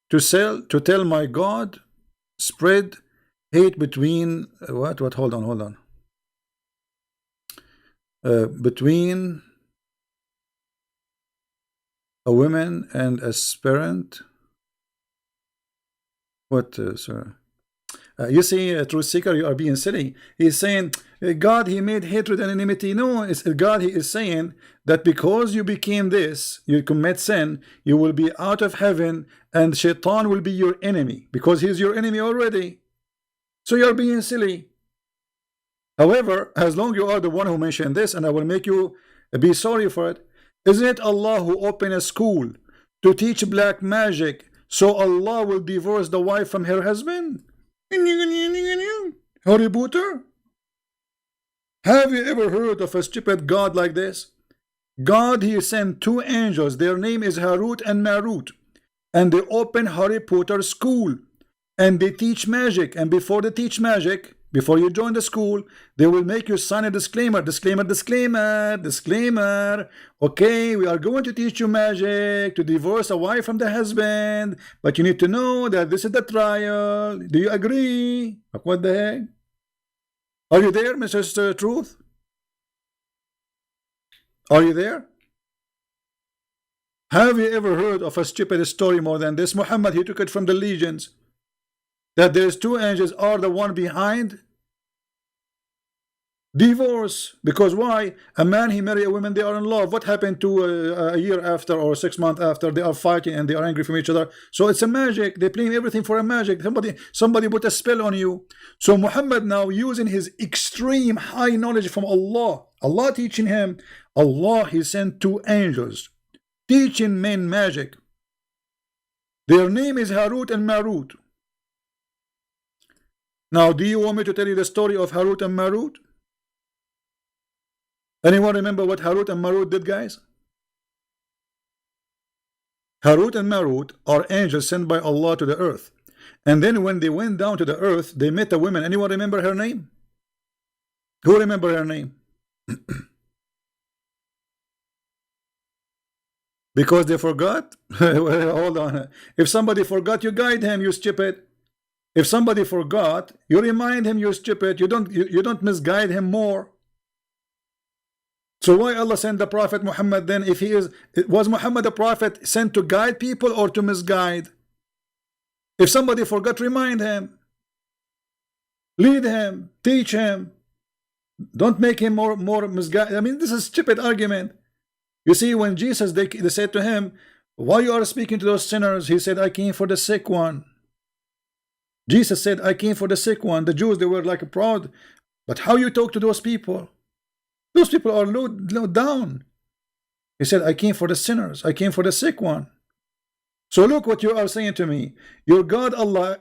To tell my God spread hate between what? Hold on. Between a woman and a parent. What, sir? You see, truth seeker, you are being silly. He's saying God he made hatred and enmity. No, it's God he is saying that because you became this, you commit sin, you will be out of heaven, and Shaitan will be your enemy because he's your enemy already. So you are being silly. However, as long you are the one who mentioned this, and I will make you be sorry for it, isn't it Allah who opened a school to teach black magic so Allah will divorce the wife from her husband? Harry Potter? Have you ever heard of a stupid God like this? God he sent two angels, their name is Harut and Marut, and they open Harry Potter school, and they teach magic. And before they teach magic, before you join the school, they will make you sign a disclaimer. Okay, we are going to teach you magic to divorce a wife from the husband, but you need to know that this is the trial. Do you agree? What the heck? Are you there, Mr. Truth? Are you there? Have you ever heard of a stupid story more than this? Muhammad, he took it from the legions, that there's two angels are the one behind divorce. Because why? A man he marry a woman, they are in love. What happened to a year after or 6 months after? They are fighting and they are angry from each other. So it's a magic. They blame everything for a magic. Somebody put a spell on you. So Muhammad now, using his extreme high knowledge from Allah teaching him, Allah he sent two angels teaching men magic. Their name is Harut and Marut. Now, do you want me to tell you the story of Harut and Marut? Anyone remember what Harut and Marut did, guys? Harut and Marut are angels sent by Allah to the earth. And then when they went down to the earth, they met a woman. Anyone remember her name? Who remember her name? Because they forgot? Hold on. If somebody forgot, you guide him, you stupid. If somebody forgot, you remind him, you stupid. You don't misguide him more. So why Allah sent the Prophet Muhammad then? If was Muhammad a prophet sent to guide people or to misguide? If somebody forgot, remind him, lead him, teach him. Don't make him more misguided. I mean, this is a stupid argument. You see, when Jesus, they said to him, why you are speaking to those sinners? He said, I came for the sick one. Jesus said, I came for the sick one. The Jews, they were like proud. But how you talk to those people? Those people are low down. He said, I came for the sinners. I came for the sick one. So look what you are saying to me. Your God, Allah,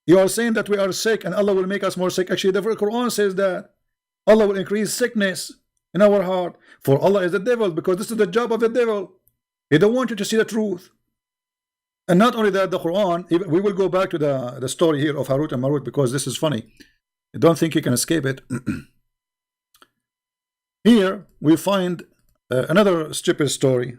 you are saying that we are sick and Allah will make us more sick. Actually, the Quran says that Allah will increase sickness in our heart. For Allah is the devil, because this is the job of the devil. He don't want you to see the truth. And not only that, the Quran, we will go back to the story here of Harut and Marut, because this is funny. I don't think you can escape it. Here we find another stupid story.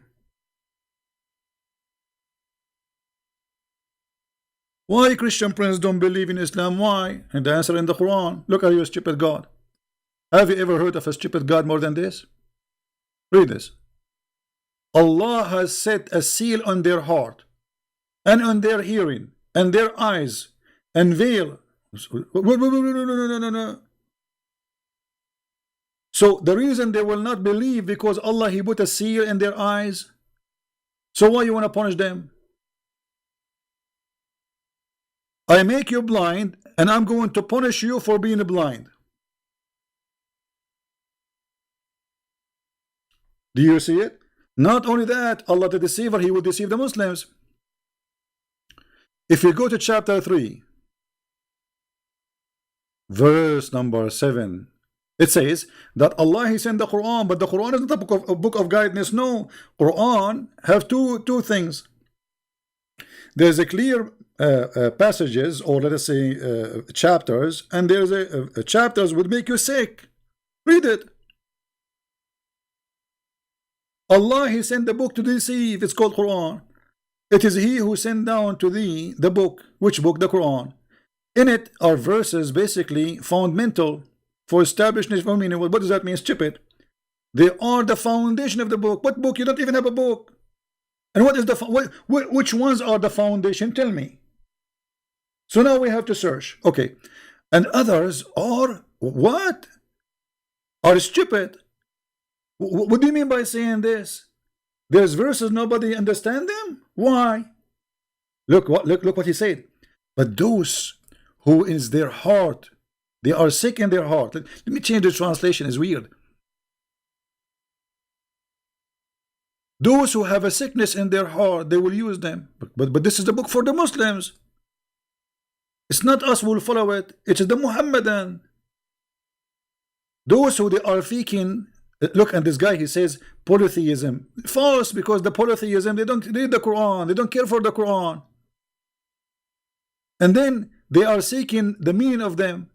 Why Christian Prince don't believe in Islam? Why? And the answer in the Quran. Look at your stupid God. Have you ever heard of a stupid God more than this? Read this. Allah has set a seal on their heart and on their hearing and their eyes and veil. No. So the reason they will not believe, because Allah, He put a seal in their eyes. So why you want to punish them? I make you blind and I'm going to punish you for being blind. Do you see it? Not only that, Allah the deceiver, He will deceive the Muslims. If you go to chapter 3, verse number 7, it says that Allah, He sent the Quran, but the Quran is not a book of guidance. No, Quran have two things. There's a clear passages, or let us say chapters, and there's a chapters would make you sick. Read it. Allah, He sent the book to deceive. It's called Quran. It is He who sent down to thee the book. Which book? The Quran. In it are verses basically fundamental for establishing for meaning. What does that mean? Stupid. They are the foundation of the book. What book? You don't even have a book. And what is the which ones are the foundation? Tell me. So now we have to search. Okay. And others are what? Are stupid. What do you mean by saying this? There's verses nobody understand them? Why? Look what he said. But those who is their heart, they are sick in their heart. Let me change the translation. It's weird. Those who have a sickness in their heart, they will use them. But this is the book for the Muslims. It's not us who will follow it. It is the Muhammadan. Those who they are seeking. Look, and this guy, he says polytheism. False, because the polytheism, they don't read the Quran. They don't care for the Quran. And then they are seeking the meaning of them.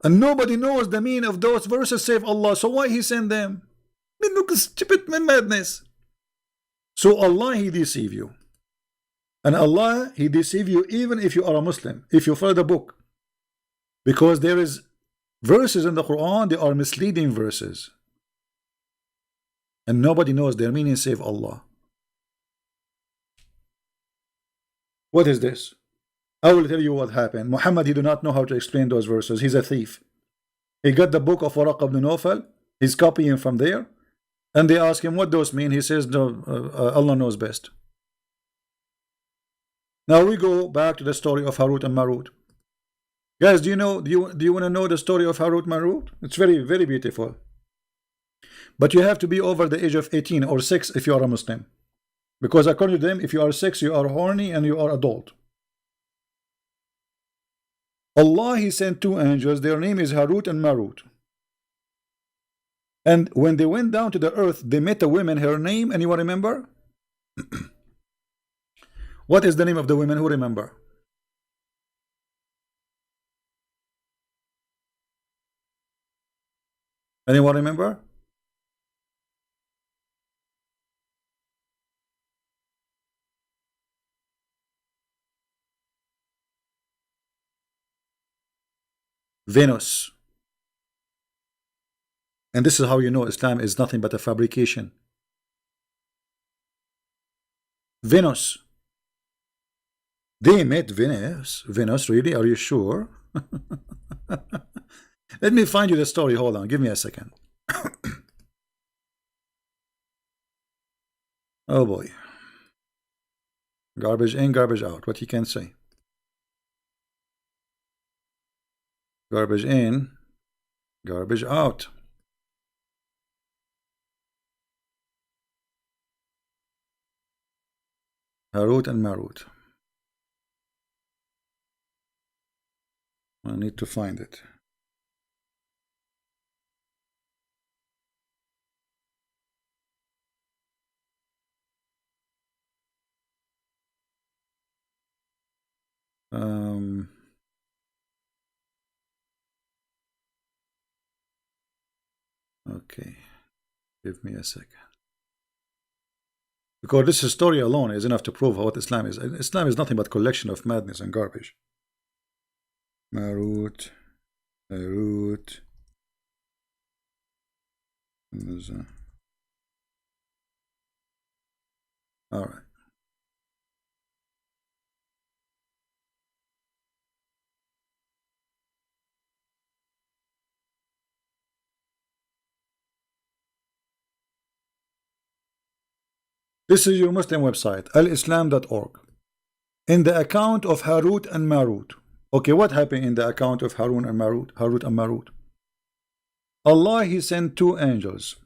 And nobody knows the meaning of those verses save Allah. So why He send them? I mean, look, stupid madness. So Allah, He deceive you. And Allah, He deceive you even if you are a Muslim, if you follow the book. Because there is verses in the Quran, they are misleading verses. And nobody knows their meaning save Allah. What is this? I will tell you what happened. Muhammad, he do not know how to explain those verses. He's a thief. He got the book of Waraq ibn Nawfal. He's copying from there. And they ask him what those mean. He says, no, Allah knows best. Now we go back to the story of Harut and Marut. Guys, do you want to know the story of Harut and Marut? It's very, very beautiful. But you have to be over the age of 18 or 6 if you are a Muslim. Because according to them, if you are 6, you are horny and you are adult. Allah, He sent 2 angels. Their name is Harut and Marut. And when they went down to the earth, they met a woman. Her name, anyone remember? What is the name of the women? Who remember? Anyone remember? Venus. And this is how you know Islam is nothing but a fabrication. Venus. They met Venus. Venus, really? Are you sure? Let me find you the story. Hold on. Give me a second. Oh boy. Garbage in, garbage out. What you can say. Garbage in, garbage out. Harut and Marut. I need to find it. Okay, give me a second. Because this story alone is enough to prove what Islam is. Islam is nothing but collection of madness and garbage. Marut, Harut. All right. This is your Muslim website, alislam.org. In the account of Harut and Marut. Okay, what happened in the account of Harun and Marut? Harut and Marut. Allah, He sent two angels.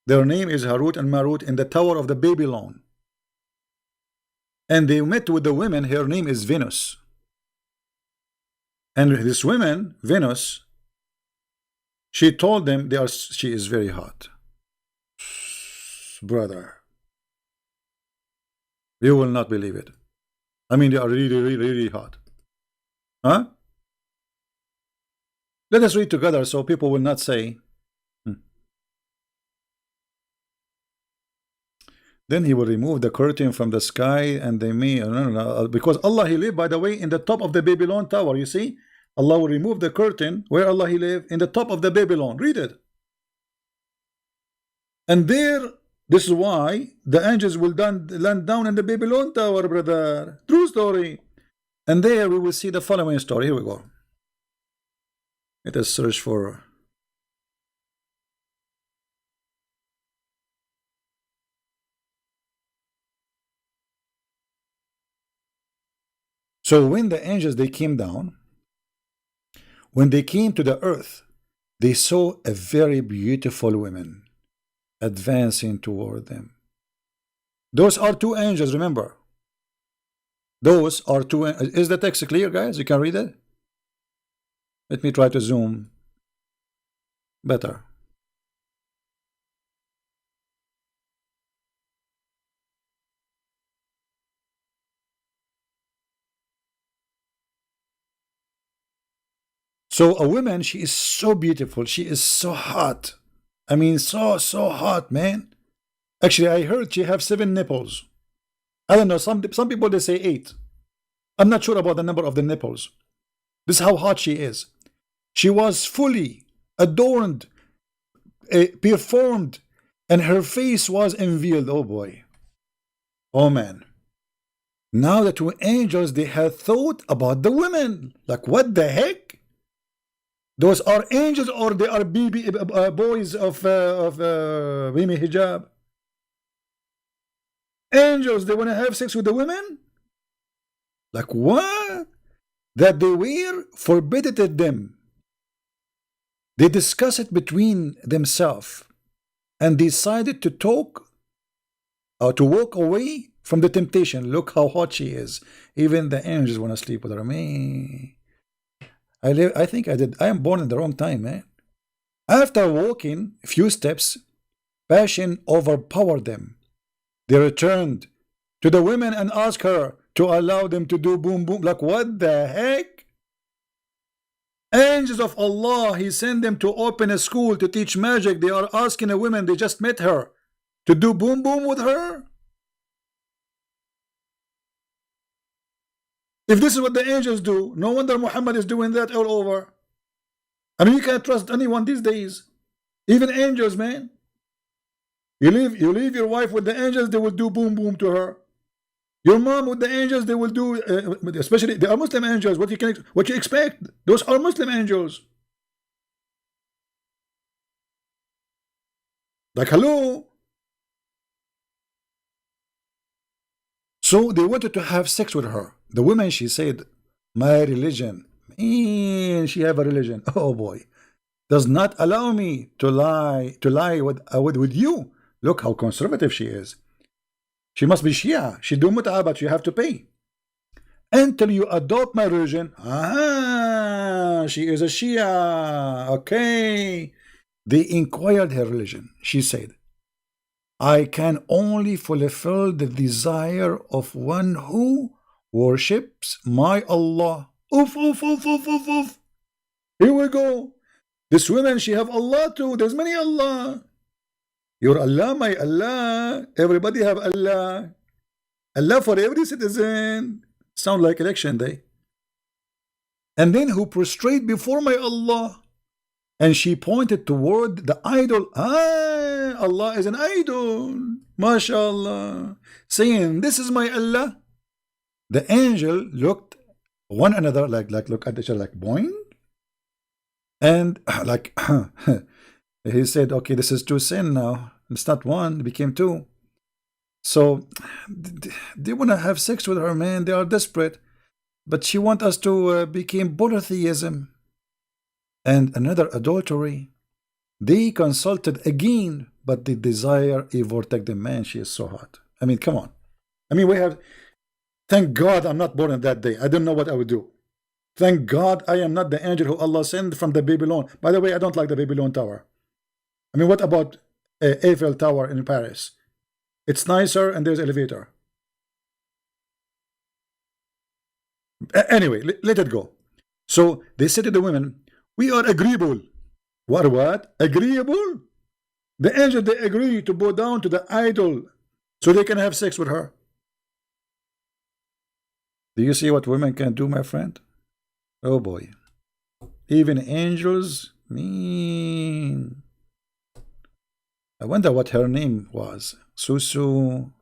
Their name is Harut and Marut in the Tower of the Babylon. And they met with the women. Her name is Venus. And this woman, Venus, she told them she is very hot. Brother, you will not believe it. I mean, they are really, really, really hot. Huh? Let us read together so people will not say. Then He will remove the curtain from the sky, and they may, because Allah, He lived, by the way, in the top of the Babylon tower. You see, Allah will remove the curtain. Where Allah, He lived? In the top of the Babylon. Read it. And there, this is why the angels will land down in the Babylon tower, brother. True story. And there we will see the following story. Here we go. Let us search for. So when the angels, they came down, when they came to the earth, they saw a very beautiful woman advancing toward them. Those are two angels, remember. Those are two. Is the text clear, guys? You can read it? Let me try to zoom better. So a woman, she is so beautiful. She is so hot. I mean, so hot, man. Actually, I heard she have 7 nipples. I don't know. Some people, they say 8. I'm not sure about the number of the nipples. This is how hot she is. She was fully adorned, performed, and her face was unveiled. Oh boy. Oh man. Now the two angels, they had thought about the women. Like, what the heck? Those are angels, or they are baby boys of women hijab? Angels, they want to have sex with the women? Like what? That they were forbidden them. They discussed it between themselves and decided to talk or to walk away from the temptation. Look how hot she is. Even the angels want to sleep with her. Me. I think I am born in the wrong time, man. After walking a few steps, passion overpowered them. They returned to the women and asked her to allow them to do boom boom. Like, what the heck? Angels of Allah, He sent them to open a school to teach magic. They are asking a woman, they just met her, to do boom boom with her? If this is what the angels do, no wonder Muhammad is doing that all over. I mean, you can't trust anyone these days. Even angels, man. You leave your wife with the angels, they will do boom boom to her. Your mom with the angels, they will do, especially they are Muslim angels. What you expect? Those are Muslim angels. Like, hello. So they wanted to have sex with her. The woman, she said, my religion, man, she have a religion. Oh boy, does not allow me to lie with you. Look how conservative she is. She must be Shia. She do mut'ah, but you have to pay. Until you adopt my religion, she is a Shia. Okay. They inquired her religion. She said, I can only fulfill the desire of one who worships my Allah. Oof, oof, oof, oof, oof, oof. Here we go. This woman, she have Allah too. There's many Allah. Your Allah, my Allah. Everybody have Allah. Allah for every citizen. Sound like election day. And then who prostrate before my Allah. And she pointed toward the idol. Allah is an idol. MashaAllah. Saying, this is my Allah. The angel looked one another look at each other like boing. And like he said, okay, this is two sin now. It's not one, it became two. So they want to have sex with her, man. They are desperate. But she want us to become polytheism and another adultery. They consulted again, but the desire overtook the man. She is so hot. I mean, come on. I mean, we have. Thank God I'm not born on that day. I don't know what I would do. Thank God I am not the angel who Allah sent from the Babylon. By the way, I don't like the Babylon Tower. I mean, what about Eiffel Tower in Paris? It's nicer and there's elevator. Anyway, let it go. So they said to the women, we are agreeable. What? Agreeable? The angel, they agree to bow down to the idol so they can have sex with her. Do you see what women can do, my friend? Oh boy. Even angels, mean. I wonder what her name was. Susu,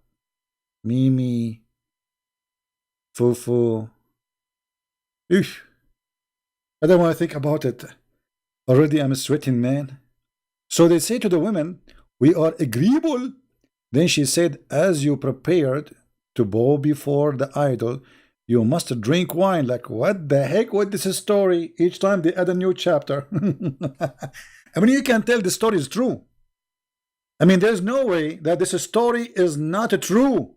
Mimi, Fufu. Eesh. I don't want to think about it. Already I'm sweating, man. So they say to the women, we are agreeable. Then she said, as you prepared to bow before the idol, you must drink wine. Like, what the heck? What is this story? Each time they add a new chapter. I mean, you can tell the story is true. I mean, there's no way that this story is not true.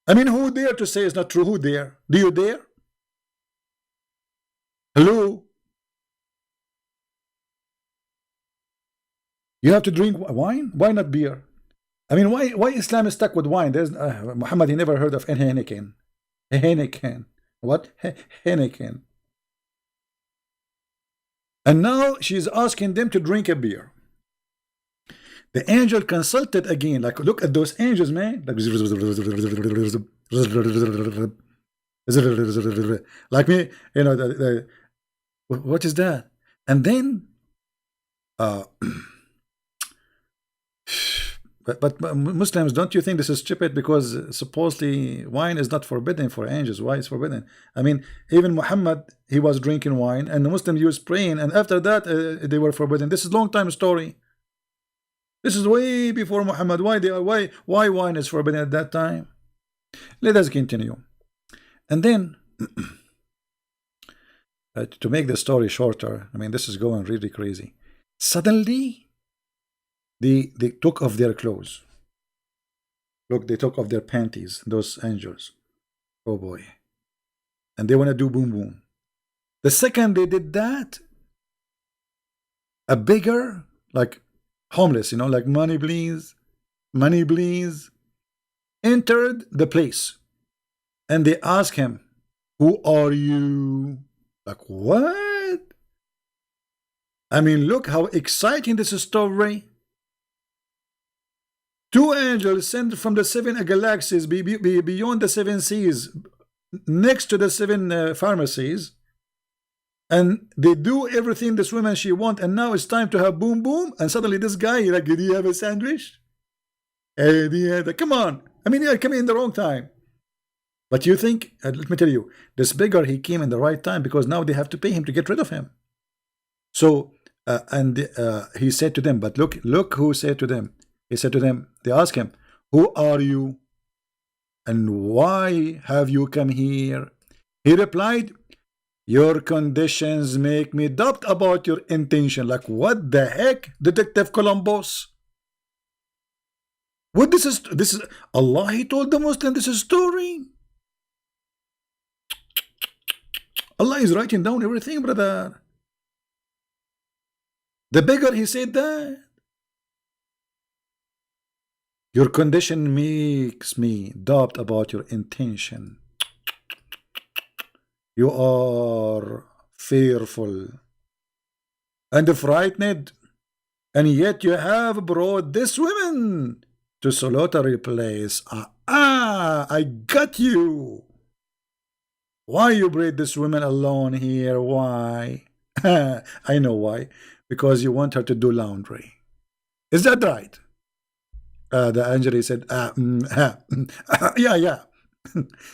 I mean, who dare to say it's not true? Who dare? Do you dare? Hello? You have to drink wine? Why not beer? I mean, why Islam is stuck with wine? There's Muhammad, he never heard of Heineken. Heineken. What? Heineken. And now she's asking them to drink a beer. The angel consulted again. Like, look at those angels, man. Like me, you know, what is that? And then but Muslims, don't you think this is stupid? Because supposedly wine is not forbidden for angels. Why is forbidden? I mean, even Muhammad, he was drinking wine, and the Muslims used praying, and after that they were forbidden. This is a long time story. This is way before Muhammad. Why wine is forbidden at that time? Let us continue. And then to make the story shorter, I mean, this is going really crazy. Suddenly they took off their clothes. Look, they took off their panties, those angels. Oh boy. And they want to do boom boom. The second they did that, a beggar, like homeless, you know, like money please, money please. entered the place and they ask him, who are you? Like, what? I mean, look how exciting this story. Two angels sent from the seven galaxies beyond the seven seas, next to the seven pharmacies, and they do everything this woman she want, and now it's time to have boom boom, and suddenly this guy like, do you have a sandwich? Come on. I mean, you're coming in the wrong time. But you think, let me tell you, this beggar, he came in the right time, because now they have to pay him to get rid of him. So he said to them, but look who said to them. He said to them, they asked him, who are you and why have you come here? He replied, your conditions make me doubt about your intention. Like, what the heck, Detective Columbus? What this is Allah, he told the Muslim this is story. Allah is writing down everything, brother. The beggar, he said that. Your condition makes me doubt about your intention. You are fearful and frightened, and yet you have brought this woman to solitary place. I got you. Why you bring this woman alone here? Why? I know why. Because you want her to do laundry. Is that right? The angel, he said, yeah.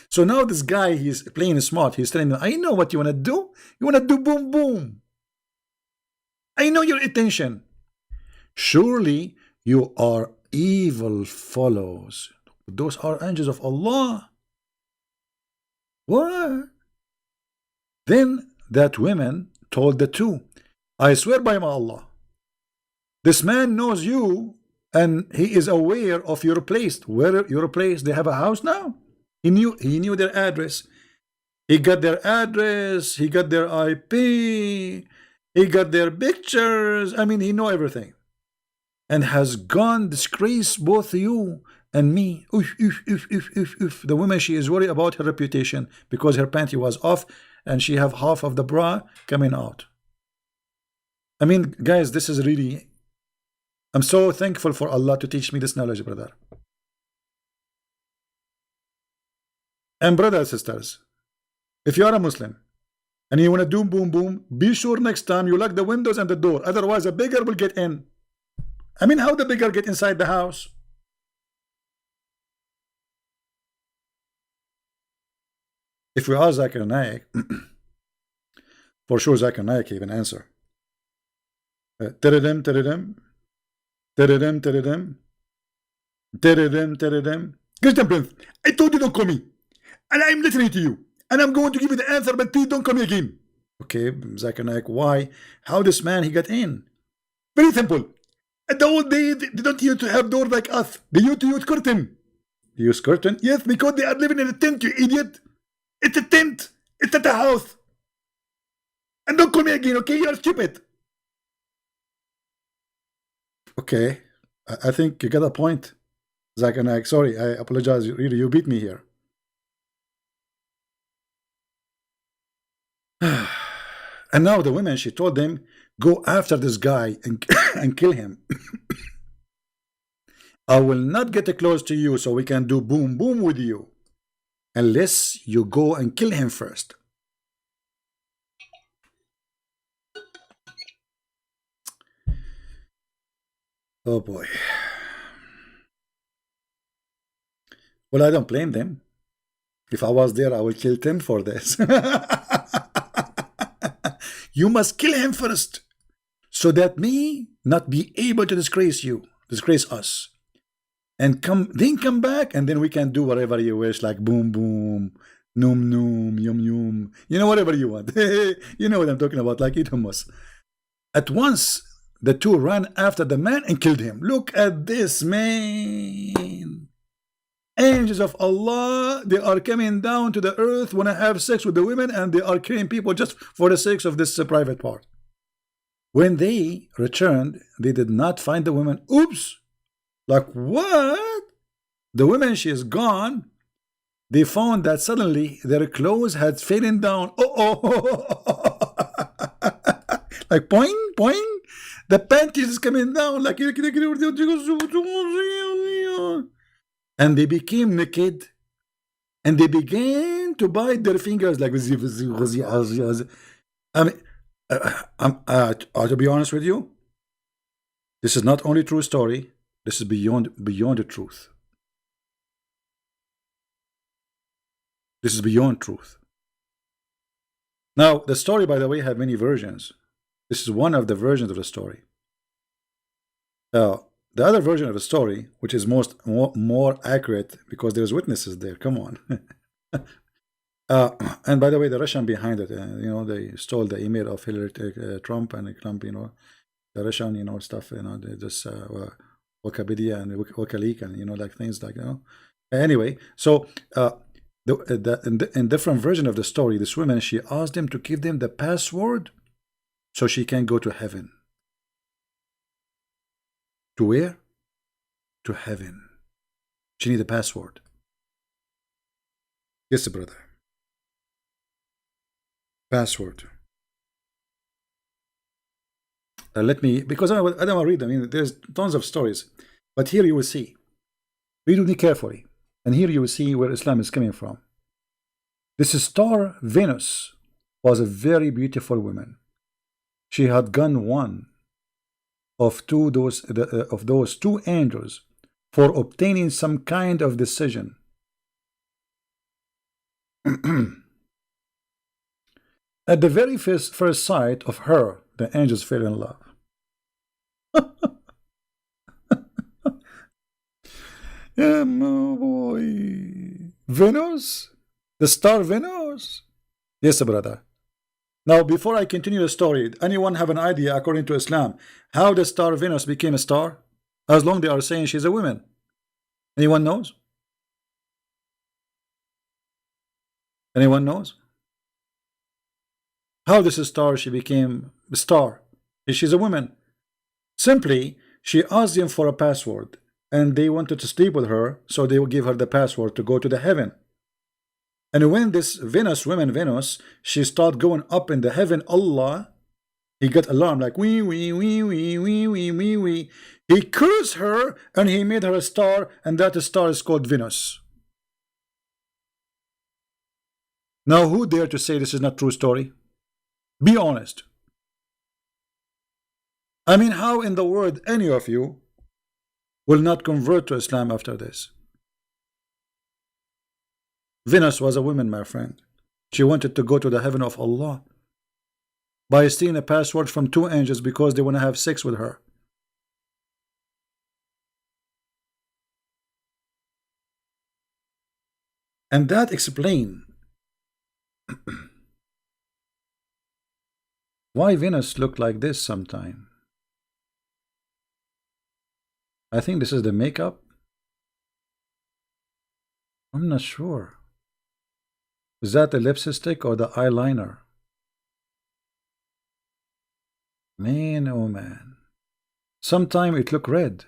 So now this guy, he's playing smart. He's telling me, I know what you want to do. You want to do boom boom. I know your intention. Surely you are evil fellows. Those are angels of Allah. What? Then that woman told the two, I swear by my Allah, this man knows you and he is aware of your place. Where your place? They have a house now. He knew their address. He got their address. He got their IP. He got their pictures. I mean, he know everything, and has gone disgrace both you and me. The woman, she is worried about her reputation because her panty was off and she have half of the bra coming out. I mean, guys, this is really, I'm so thankful for Allah to teach me this knowledge, brother. And brothers and sisters, if you are a Muslim and you want to do boom boom, be sure next time you lock the windows and the door. Otherwise, a beggar will get in. I mean, how the beggar get inside the house? If we ask Zakir Naik, for sure Zakir Naik even answer. Teredem, teredem, teredem, teredem, teredem, teredem. Christian Prince, I told you don't call me. And I'm listening to you. And I'm going to give you the answer, but please don't call me again. Okay, Zakir Naik, why? How this man, he got in? Very simple. At the old day, they don't used to have doors like us. They used to use curtain. They use curtain? Yes, because they are living in a tent, you idiot. It's a tent. It's not a house. And don't call me again, okay? You're stupid. Okay. I think you got a point, Zakir Naik. Sorry, I apologize. Really, you beat me here. And now the woman, she told them, go after this guy and kill him. I will not get close to you so we can do boom boom with you unless you go and kill him first. Oh boy. Well, I don't blame them. If I was there, I would kill them for this. You must kill him first, so that me not be able to disgrace you, disgrace us, and then come back, and then we can do whatever you wish, like boom boom, noom noom, yum yum, you know, whatever you want. You know what I'm talking about, like eat hummus. At once, the two ran after the man and killed him. Look at this, man. Angels of Allah, they are coming down to the earth when I have sex with the women, and they are killing people just for the sake of this private part. When they returned, they did not find the women. Oops! Like what? The woman, she is gone. They found that suddenly their clothes had fallen down. Like poing, poing. The panties is coming down like, and they became naked, and they began to bite their fingers like. I mean, to be honest with you, this is not only true story. This is beyond the truth. This is beyond truth. Now, the story, by the way, had many versions. This is one of the versions of the story. The other version of the story, which is more accurate because there's witnesses there. Come on. And by the way, the Russian behind it, you know, they stole the email of Hillary Trump and Trump, you know, the Russian, you know, stuff, you know, they just Wikipedia and WikiLeaks and, you know, like things like, you know. Anyway, so in different version of the story, this woman, she asked them to give them the password so she can go to heaven. To where? To heaven. She need a password. Yes, brother. Password. Let me, because I don't want to read them. I mean, there's tons of stories, but here you will see. Read with me carefully, and here you will see where Islam is coming from. This star Venus was a very beautiful woman. She had gone one of those two angels for obtaining some kind of decision. At the very first sight of her, the angels fell in love. Yeah, my boy. Venus? The star Venus? Yes, brother. Now, before I continue the story, anyone have an idea, according to Islam, how the star Venus became a star? As long as they are saying she's a woman. Anyone knows? Anyone knows? How this star she became a star? She's a woman. Simply, she asked them for a password, and they wanted to sleep with her, so they would give her the password to go to the heaven. And when this Venus, she started going up in the heaven, Allah, he got alarmed like wee wee wee wee wee wee wee wee. He cursed her and he made her a star, and that star is called Venus. Now, who dare to say this is not true story? Be honest. I mean, how in the world any of you will not convert to Islam after this? Venus was a woman, my friend. She wanted to go to the heaven of Allah by stealing a password from two angels because they want to have sex with her. And that explains why Venus looked like this sometime. I think this is the makeup. I'm not sure. Is that the lipstick or the eyeliner? Man, oh man. Sometime it looked red.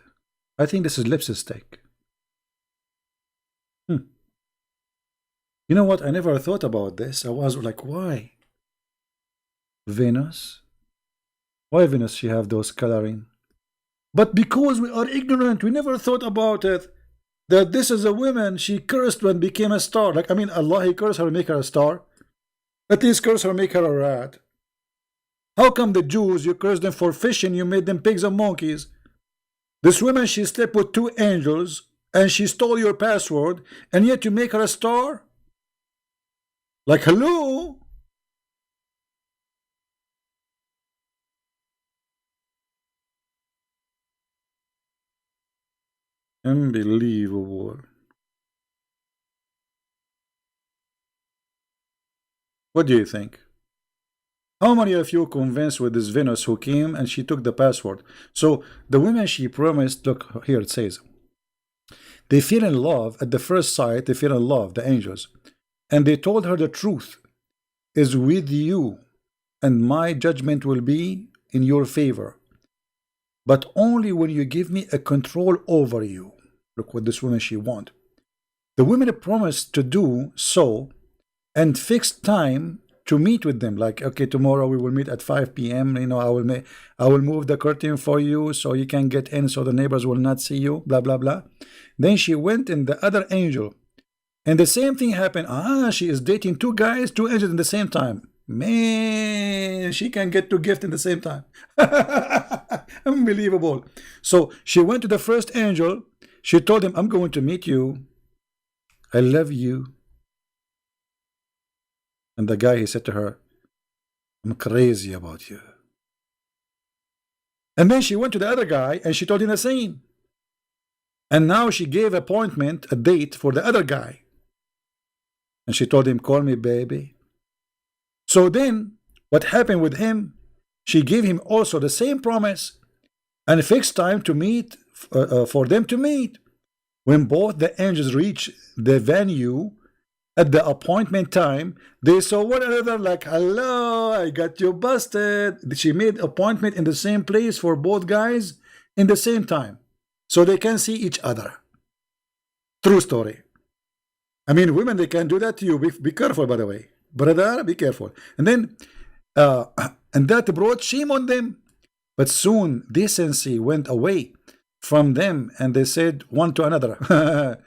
I think this is lipstick. You know what? I never thought about this. I was like, why? Venus? Why Venus she have those coloring? But because we are ignorant, we never thought about it. That this is a woman, she cursed when became a star. Like, I mean, Allah, he cursed her, make her a star. At least curse her, make her a rat. How come the Jews, you cursed them for fishing, you made them pigs and monkeys? This woman, she slept with two angels, and she stole your password, and yet you make her a star? Like, hello? Unbelievable. What do you think? How many of you convinced with this Venus who came and she took the password? So the women she promised, look here it says, they fell in love at the first sight, they fell in love, the angels. And they told her the truth is with you, and my judgment will be in your favor. But only when you give me a control over you. Look what this woman she want. The women promised to do so and fixed time to meet with them. Like, okay, tomorrow we will meet at 5 p.m. You know, I will move the curtain for you so you can get in, so the neighbors will not see you. Blah blah blah. Then she went in the other angel, and the same thing happened. She is dating two guys, two angels at the same time. Man, she can get two gifts in the same time. Unbelievable. So she went to the first angel. She told him, I'm going to meet you. I love you. And the guy, he said to her, I'm crazy about you. And then she went to the other guy and she told him the same. And now she gave appointment, a date for the other guy. And she told him, call me baby. So then what happened with him? She gave him also the same promise and a fixed time to meet, for them to meet. When both the angels reached the venue at the appointment time, they saw one another like, hello, I got you busted. She made appointment in the same place for both guys in the same time, so they can see each other. True story. I mean, women, they can do that to you. Be careful, by the way. Brother, be careful. And then, and that brought shame on them. But soon decency went away from them, and they said one to another,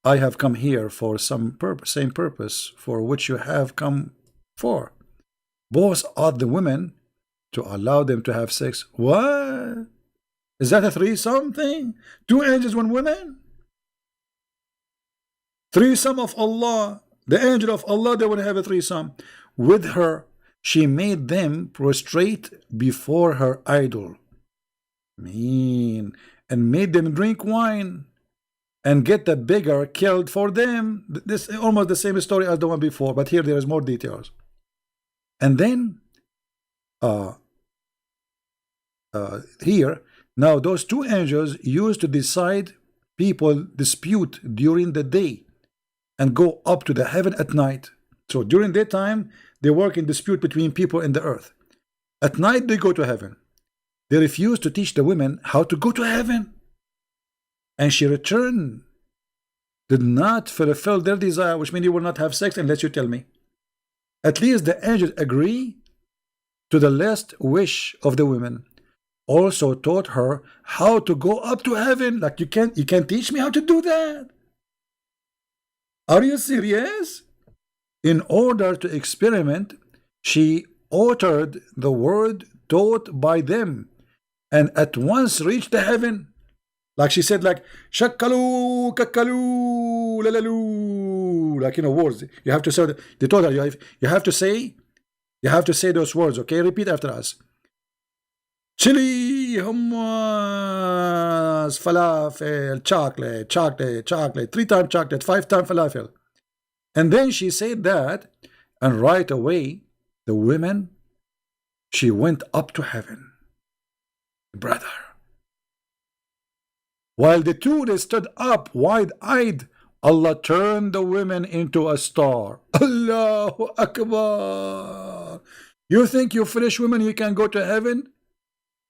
I have come here for some same purpose for which you have come for. Both are the women to allow them to have sex. What? Is that a threesome thing? Two angels, one woman? Threesome of Allah. The angel of Allah, they would have a threesome. With her, she made them prostrate before her idol. Mean. And made them drink wine and get the beggar killed for them. This is almost the same story as the one before, but here there is more details. And then here, now those two angels used to decide people dispute during the day and go up to the heaven at night. So during daytime, they work in dispute between people in the earth. At night, they go to heaven. They refuse to teach the women how to go to heaven. And she returned, did not fulfill their desire, which means you will not have sex unless you tell me. At least the angels agree to the last wish of the women. Also taught her how to go up to heaven. Like, you can't teach me how to do that. Are you serious? In order to experiment, she uttered the word taught by them and at once reached the heaven. Like she said, like, shakalu, kakalu, lalalu, like, you know, words. You have to say, they told her, you have to say those words, okay? Repeat after us. Chili, hummus, falafel, chocolate, chocolate, chocolate, 3 times chocolate, 5 times falafel. And then she said that, and right away, the women, she went up to heaven. Brother. While the two, they stood up wide-eyed, Allah turned the women into a star. Allahu Akbar. You think you foolish women, you can go to heaven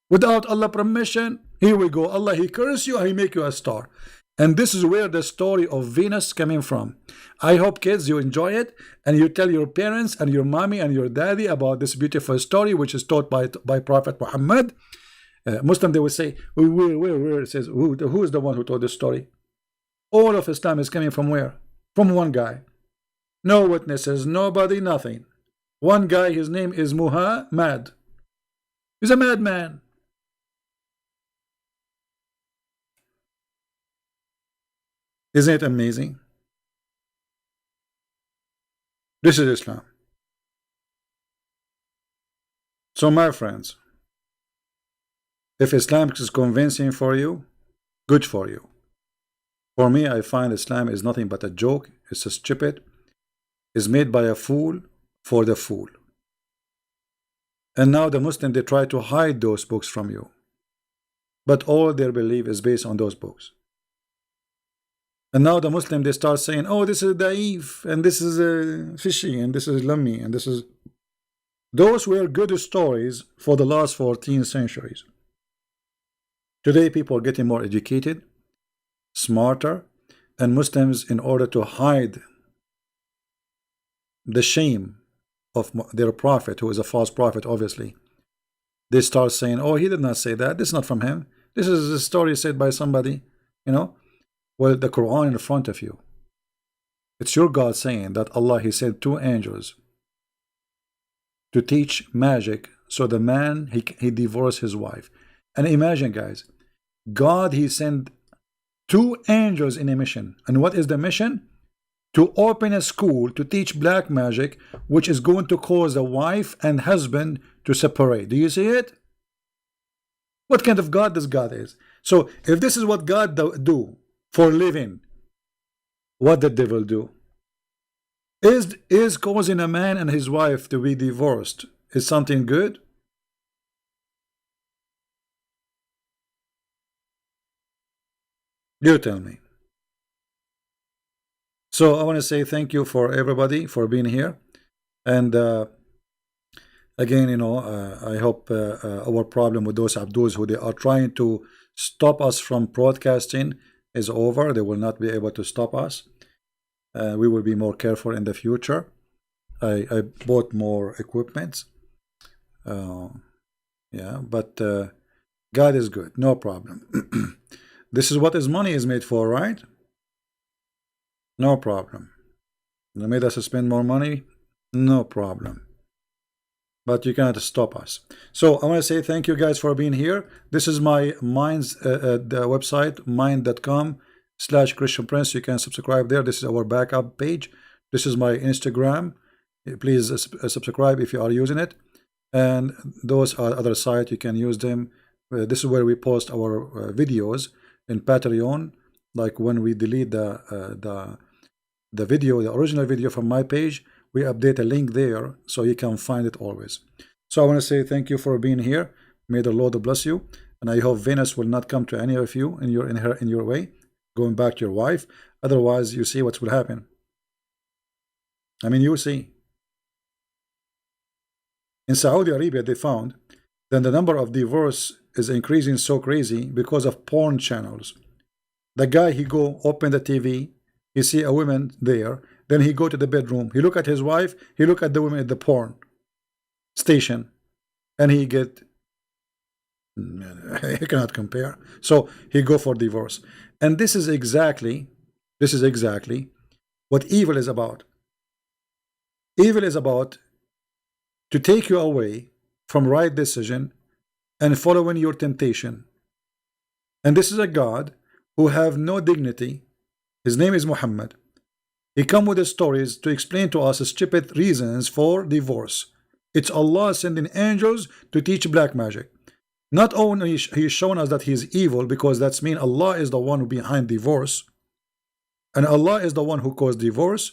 without Allah permission? Here we go. Allah, He curse you, He make you a star. And this is where the story of Venus coming from. I hope, kids, you enjoy it, and you tell your parents and your mommy and your daddy about this beautiful story, which is taught by Prophet Muhammad. Muslim, they will say, where? It says, who is the one who told this story? All of Islam is coming from where? From one guy. No witnesses, nobody, nothing. One guy, his name is Muhammad. He's a madman. Isn't it amazing? This is Islam. So, my friends, if Islam is convincing for you, good for you. For me, I find Islam is nothing but a joke. It's a stupid. It's made by a fool for the fool. And now the Muslims, they try to hide those books from you. But all their belief is based on those books. And now the Muslim, they start saying, oh, this is Da'if, and this is fishy, and this is Lummi, and this is... Those were good stories for the last 14 centuries. Today, people are getting more educated. smarter, and Muslims, in order to hide the shame of their prophet, who is a false prophet, obviously, they start saying, oh, he did not say that, this is not from him, this is a story said by somebody, you know. Well, the Quran in front of you, it's your God saying that Allah, he sent 2 angels to teach magic, so the man, he divorced his wife. And imagine, guys, God, he sent 2 angels in a mission. And what is the mission? To open a school to teach black magic, which is going to cause a wife and husband to separate. Do you see it? What kind of God this God is? So if this is what God do for a living, what the devil do? Is causing a man and his wife to be divorced is something good? You tell me. So I want to say thank you for everybody for being here, and again, you know, I hope our problem with those Abdus who they are trying to stop us from broadcasting is over. They will not be able to stop us. We will be more careful in the future. I bought more equipment. Yeah, but God is good, no problem. This is what his money is made for, right? No problem. They made us spend more money, no problem. But you cannot stop us. So I want to say thank you guys for being here. This is my Minds the website, mind.com/Christian Prince. You can subscribe there. This is our backup page. This is my Instagram. Please subscribe if you are using it. And those are other sites, you can use them. This is where we post our videos in Patreon. Like when we delete the video, the original video from my page, we update a link there so you can find it always. So I want to say thank you for being here. May the Lord bless you, and I hope Venus will not come to any of you in your way, going back to your wife. Otherwise, you see what will happen. I mean, you see. In Saudi Arabia, they found that the number of divorce is increasing so crazy because of porn channels. The guy, he go open the TV, he see a woman there, then he go to the bedroom, he look at his wife, he look at the woman at the porn station, and he get, he cannot compare. So he go for divorce. And this is exactly what evil is about. Evil is about to take you away from right decision and following your temptation. And this is a God who have no dignity. His name is Muhammad. He come with the stories to explain to us stupid reasons for divorce. It's Allah sending angels to teach black magic. Not only he's showing us that he's evil, because that's mean Allah is the one behind divorce, and Allah is the one who caused divorce,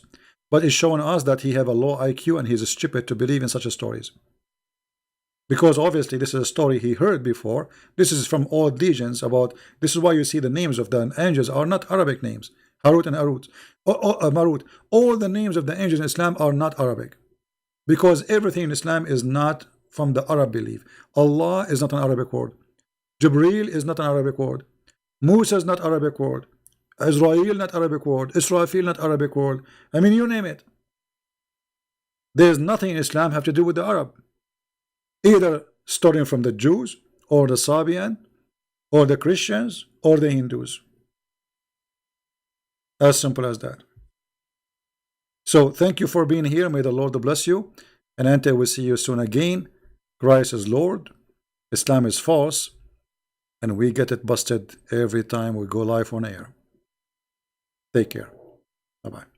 but he's showing us that he have a low IQ and he's stupid to believe in such stories. Because obviously this is a story he heard before. This is from old legends about, this is why you see the names of the angels are not Arabic names. Harut and Arut, Marut. All the names of the angels in Islam are not Arabic, because everything in Islam is not from the Arab belief. Allah is not an Arabic word. Jibreel is not an Arabic word. Musa is not Arabic word. Israel not Arabic word. Israfil not Arabic word. I mean, you name it. There's nothing in Islam have to do with the Arab, either starting from the Jews or the Sabian or the Christians or the Hindus. As simple as that. So thank you for being here. May the Lord bless you, and until we see you soon again. Christ is Lord, Islam is false, and we get it busted every time we go live on air. Take care. Bye-bye.